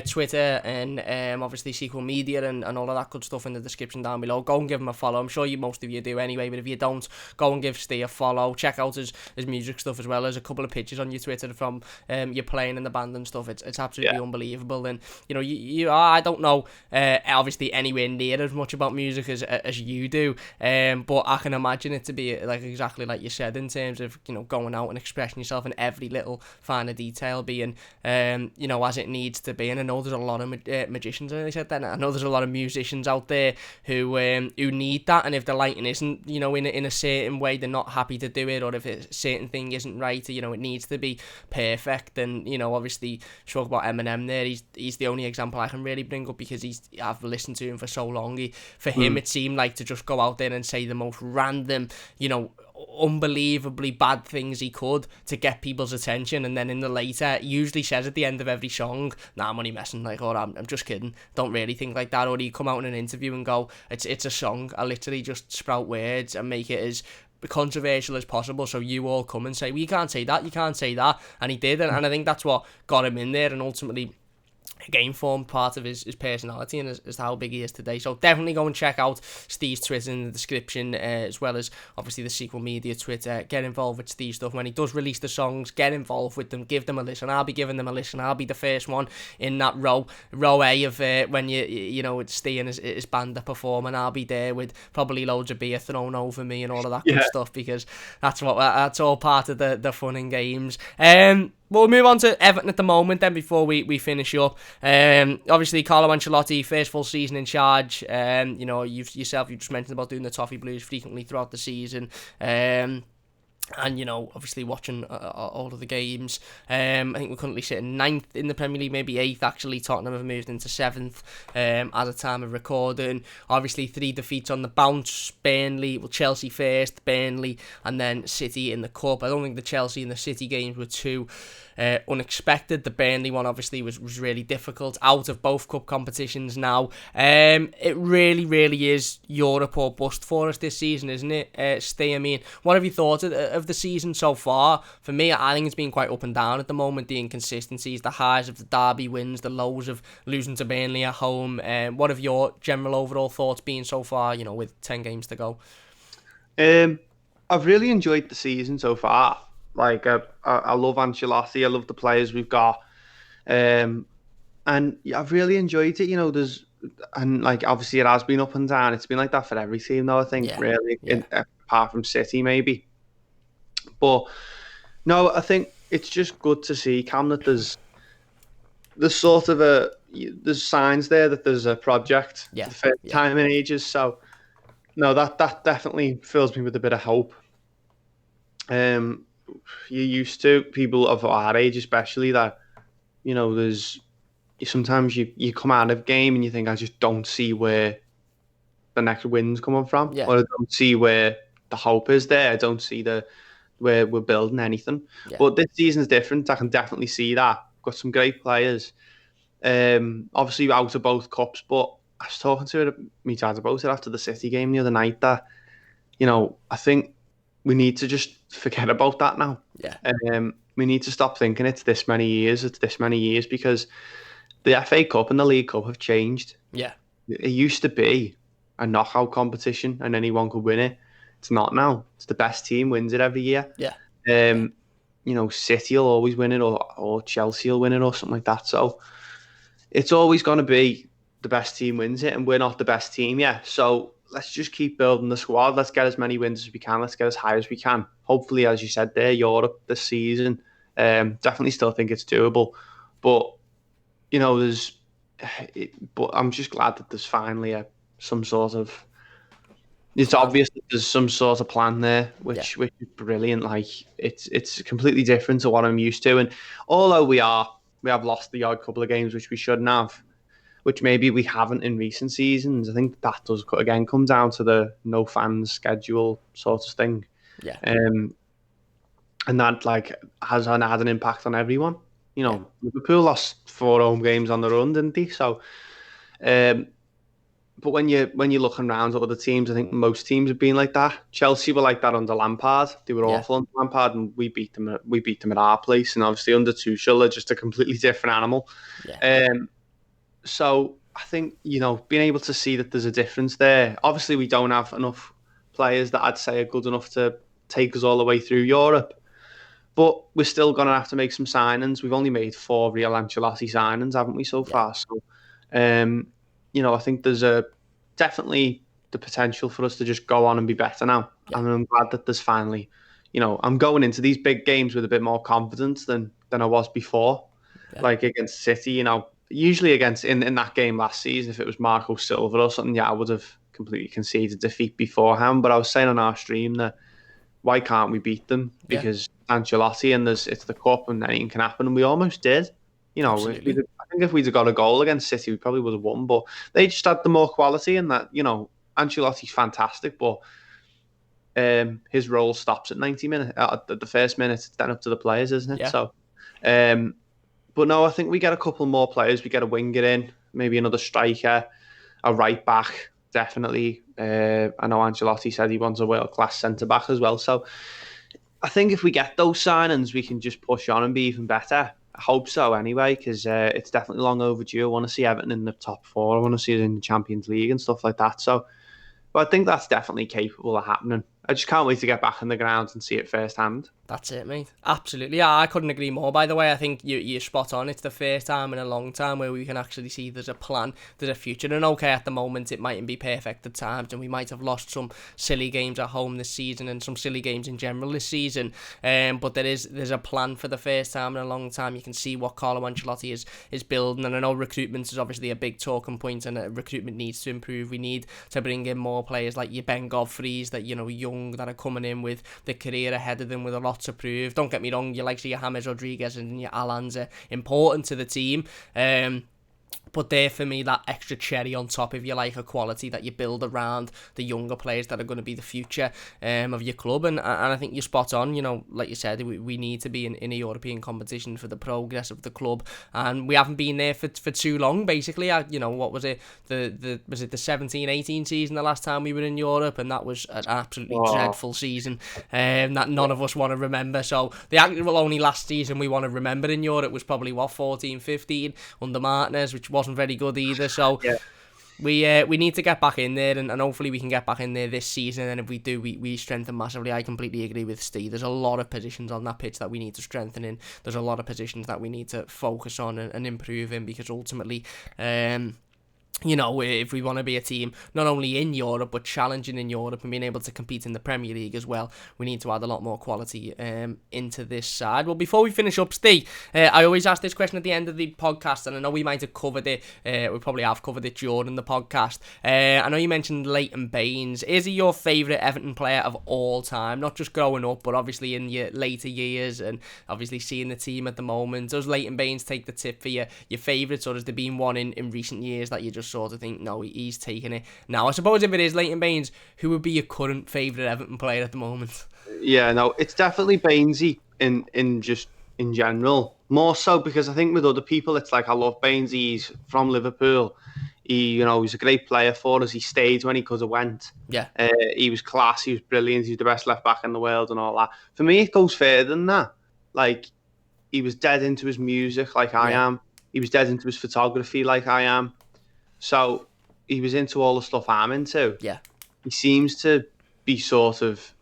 Twitter and obviously Sequel Media and all of that good stuff in the description down below. Go and give him a follow. I'm sure most of you do anyway, but if you don't, go and give Steve a follow. Check out his music stuff as well. There's a couple of pictures on your Twitter from you playing in the band and stuff. It's absolutely unbelievable. And you I don't know obviously anywhere near as much about music as you do, but I can imagine it to be like exactly like you said, in terms of going out and expressing yourself in every little fine detail being as it needs to be. And I know there's a lot of magicians, and I said that I know there's a lot of musicians out there who need that, and if the lighting isn't in a certain way, they're not happy to do it, or if a certain thing isn't right, it needs to be perfect. And obviously talk about Eminem there, he's the only example I can really bring up, because I've listened to him for so long. For him it seemed like to just go out there and say the most random unbelievably bad things he could to get people's attention, and then in the later he usually says at the end of every song, nah, I'm only messing, like, or I'm just kidding, don't really think like that. Or he'd come out in an interview and go, it's a song, I literally just sprout words and make it as controversial as possible, so you all come and say, well, you can't say that, and he did, and I think that's what got him in there, and ultimately again formed part of his personality and as how big he is today. So definitely go and check out Steve's Twitter in the description, as well as obviously the Sequel Media Twitter. Get involved with Steve's stuff. When he does release the songs, get involved with them, give them a listen. I'll be giving them a listen. I'll be the first one in that row A of when Steve and his band are performing. I'll be there with probably loads of beer thrown over me and all of that good stuff, because that's all part of the fun and games. We'll move on to Everton at the moment then, before we finish up. Obviously, Carlo Ancelotti, first full season in charge. You just mentioned about doing the TheMightyBlues frequently throughout the season. And obviously watching all of the games. I think we're currently sitting 9th in the Premier League, maybe 8th actually. Tottenham have moved into 7th at the time of recording. Obviously 3 defeats on the bounce. Chelsea first, Burnley, and then City in the Cup. I don't think the Chelsea and the City games were too unexpected. The Burnley one obviously was really difficult, out of both cup competitions now. It really is Europe or bust for us this season, isn't it, Steve? I mean, what have you thought of the season so far? For me, I think it's been quite up and down at the moment, the inconsistencies, the highs of the derby wins, the lows of losing to Burnley at home. What have your general overall thoughts been so far, with 10 games to go? I've really enjoyed the season so far. Like, I love Ancelotti. I love the players we've got. And I've really enjoyed it. And like, obviously it has been up and down. It's been like that for every team though, I think, really, apart from City maybe. But no, I think it's just good to see, Cam, that there's sort of there's signs there that there's a project for the first time in ages. So no, that definitely fills me with a bit of hope. You used to, people of our age especially, that there's sometimes you come out of a game and you think, I just don't see where the next win's coming from, or I don't see where the hope is there. I don't see where we're building anything. But this season's different. I can definitely see that. Got some great players. Obviously out of both cups, but I was talking to my dad about it after the City game the other night, that I think we need to just forget about that now. We need to stop thinking it's this many years, because the FA Cup and the League Cup have changed. It used to be a knockout competition and anyone could win it. It's not now. It's the best team wins it every year. City will always win it, or Chelsea will win it, or something like that. So it's always going to be the best team wins it, and we're not the best team yet. So let's just keep building the squad. Let's get as many wins as we can. Let's get as high as we can. Hopefully, as you said there, Europe this season. Definitely still think it's doable. But, but I'm just glad that there's finally some sort of... It's obvious that there's some sort of plan there, which is brilliant. Like, it's completely different to what I'm used to. And although we have lost the odd couple of games, which we shouldn't have, which maybe we haven't in recent seasons, I think that does again come down to the no fans schedule sort of thing. And that has had an impact on everyone. Liverpool lost 4 home games on the run, didn't they? So, but when you're looking around at other teams, I think most teams have been like that. Chelsea were like that under Lampard. They were awful under Lampard, and we beat them at our place. And obviously under Tuchel, they're just a completely different animal. So I think being able to see that there's a difference there. Obviously, we don't have enough players that I'd say are good enough to take us all the way through Europe. But we're still going to have to make some signings. We've only made 4 real Ancelotti signings, haven't we, so far? So, I think there's definitely the potential for us to just go on and be better now. And I'm glad that there's finally, I'm going into these big games with a bit more confidence than I was before. Like against City, usually in that game last season, if it was Marco Silva or something, I would have completely conceded defeat beforehand. But I was saying on our stream that why can't we beat them? Because Ancelotti, and it's the cup and anything can happen, and we almost did. I think if we'd have got a goal against City, we probably would have won. But they just had the more quality, and that Ancelotti's fantastic, but his role stops at 90 minutes. At the first minute, it's then up to the players, isn't it? So, but no, I think we get a couple more players. We get a winger in, maybe another striker, a right back. Definitely. I know Ancelotti said he wants a world-class centre-back as well. So I think if we get those signings, we can just push on and be even better. I hope so anyway, because it's definitely long overdue. I want to see Everton in the top 4. I want to see it in the Champions League and stuff like that. So, but I think that's definitely capable of happening. I just can't wait to get back on the ground and see it firsthand. That's it, mate. Absolutely. Yeah, I couldn't agree more. By the way, I think you're spot on. It's the first time in a long time where we can actually see there's a plan, there's a future. And okay, at the moment, it mightn't be perfect at times, and we might have lost some silly games at home this season and some silly games in general this season. But there's a plan for the first time in a long time. You can see what Carlo Ancelotti is building. And I know recruitment is obviously a big talking point, and recruitment needs to improve. We need to bring in more players like your Ben Godfreys, that, young, that are coming in with the career ahead of them with a lot to prove. Don't get me wrong, your likes of your James Rodriguez and your Allans are important to the team. But there for me, that extra cherry on top, if you like, a quality that you build around the younger players that are going to be the future of your club. And I think you're spot on. You know, like you said, we need to be in a European competition for the progress of the club, and we haven't been there for too long. Basically, you know, what was it? Was it the 17-18 season the last time we were in Europe, and that was an absolutely dreadful season that none of us want to remember. So the actual only last season we want to remember in Europe was probably 14-15 under Martinez, which wasn't very good either. So Yeah. we need to get back in there, and hopefully we can get back in there this season. And if we do, we strengthen massively. I completely agree with Steve. There's a lot of positions on that pitch that we need to strengthen in. There's a lot of positions that we need to focus on and improve in, because ultimately, you know, if we want to be a team not only in Europe but challenging in Europe and being able to compete in the Premier League as well, we need to add a lot more quality into this side. Well, before we finish up, Steve, I always ask this question at the end of the podcast, and I know we might have covered it. We probably have covered it during the podcast. I know you mentioned Leighton Baines. Is he your favourite Everton player of all time? Not just growing up, but obviously in your later years, and obviously seeing the team at the moment. Does Leighton Baines take the tip for your favourites, or has there been one in recent years that you just sort of think, no, he's taking it now? I suppose if it is Leighton Baines, who would be your current favourite Everton player at the moment? Yeah, no, it's definitely Bainesy in general. More so because I think with other people, it's like, I love Baines. He's from Liverpool. He's a great player for us. He stayed when he could have went. Yeah. He was class. He was brilliant. He's the best left back in the world and all that. For me, it goes further than that. Like, he was dead into his music like I am. He was dead into his photography like I am. So he was into all the stuff I'm into. Yeah. He seems to be sort of,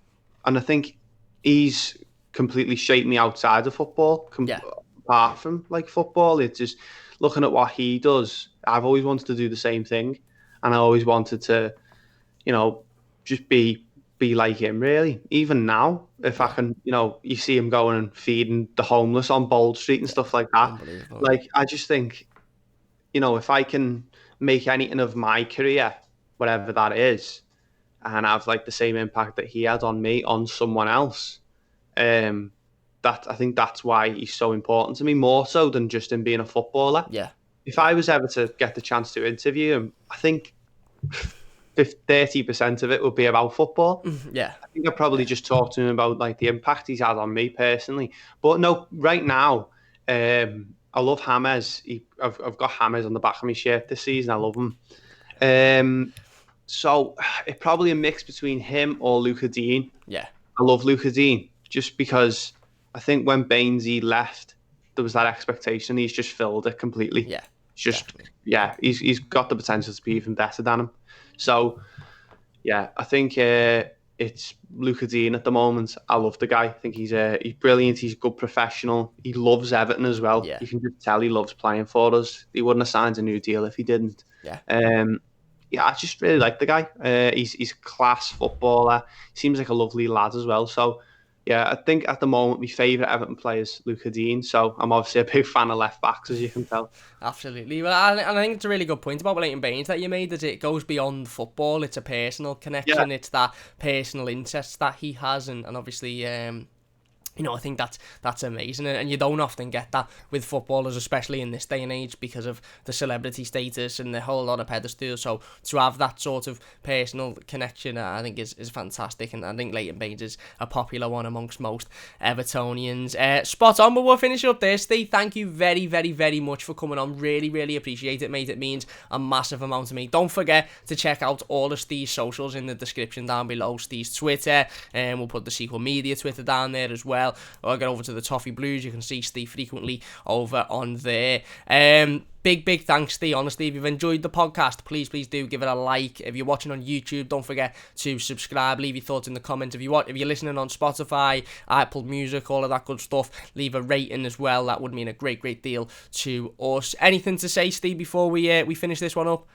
and I think he's completely shaped me outside of football. Apart from like football, it's just looking at what he does. I've always wanted to do the same thing, and I always wanted to, just be like him. Really, even now, if I can, you see him going and feeding the homeless on Bold Street and stuff like that. Like, I just think, if I can make anything of my career, whatever that is, and have like the same impact that he had on me, on someone else, I think that's why he's so important to me, more so than just him being a footballer. Yeah. If I was ever to get the chance to interview him, I think 30% of it would be about football. Yeah. I think I'd probably just talk to him about like the impact he's had on me personally. But no, right now, I love James. I've got James on the back of my shirt this season. I love him. So it's probably a mix between him or Luca Dean. Yeah. I love Luca Dean just because I think when Bainesy left, there was that expectation. He's just filled it completely. Yeah. He's got the potential to be even better than him. So, yeah, I think it's Luca Dean at the moment. I love the guy. I think he's brilliant. He's a good professional. He loves Everton as well. Yeah. You can just tell he loves playing for us. He wouldn't have signed a new deal if he didn't. Yeah. I just really like the guy. He's a class footballer. He seems like a lovely lad as well. So, yeah, I think at the moment my favourite Everton player is Luca Dean. So I'm obviously a big fan of left backs, as you can tell. Absolutely. Well, and I think it's a really good point about Leighton Baines that you made, that it goes beyond football. It's a personal connection. Yeah. It's that personal interest that he has, and obviously, I think that's amazing, and you don't often get that with footballers, especially in this day and age, because of the celebrity status and the whole lot of pedestals. So to have that sort of personal connection, I think is fantastic, and I think Leighton Baines is a popular one amongst most Evertonians. Spot on, but we'll finish up there, Steve. Thank you very, very, very much for coming on. Really, really appreciate it, mate. It means a massive amount to me. Don't forget to check out all of Steve's socials in the description down below. Steve's Twitter, and we'll put the Sequel Media Twitter down there as well. Or get over to the TheMightyBlues. You can see Steve frequently over on there. Big thanks, Steve. Honestly, if you've enjoyed the podcast, please do give it a like. If you're watching on YouTube, don't forget to subscribe. Leave your thoughts in the comments. If you're listening on Spotify, Apple Music, all of that good stuff, leave a rating as well. That would mean a great deal to us. Anything to say, Steve, before we finish this one up?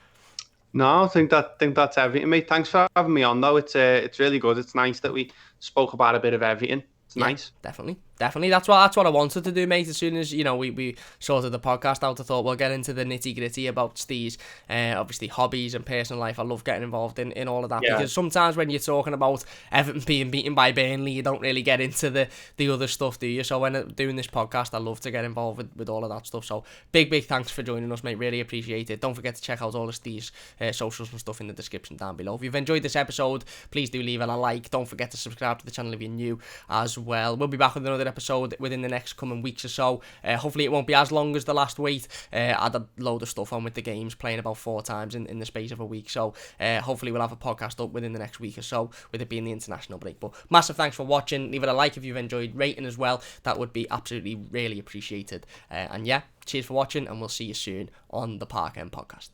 No, I think that's everything, mate. Thanks for having me on, though. It's really good. It's nice that we spoke about a bit of everything. It's nice. Definitely. Definitely, that's what I wanted to do, mate. As soon as we sorted the podcast out, I thought we'll get into the nitty gritty about Steve's obviously hobbies and personal life. I love getting involved in all of that because sometimes when you're talking about Everton being beaten by Burnley, you don't really get into the other stuff, do you? So when doing this podcast, I love to get involved with all of that stuff. So big thanks for joining us, mate. Really appreciate it. Don't forget to check out all of Steve's socials and stuff in the description down below. If you've enjoyed this episode, please do leave it a like. Don't forget to subscribe to the channel if you're new as well. We'll be back with another episode within the next coming weeks or so. Hopefully it won't be as long as the last wait. I had a load of stuff on with the games, playing about 4 times in the space of a week. So hopefully we'll have a podcast up within the next week or so, with it being the international break. But massive thanks for watching. Leave it a like if you've enjoyed, rating as well. That would be absolutely really appreciated. And yeah, cheers for watching, and we'll see you soon on the Park End Podcast.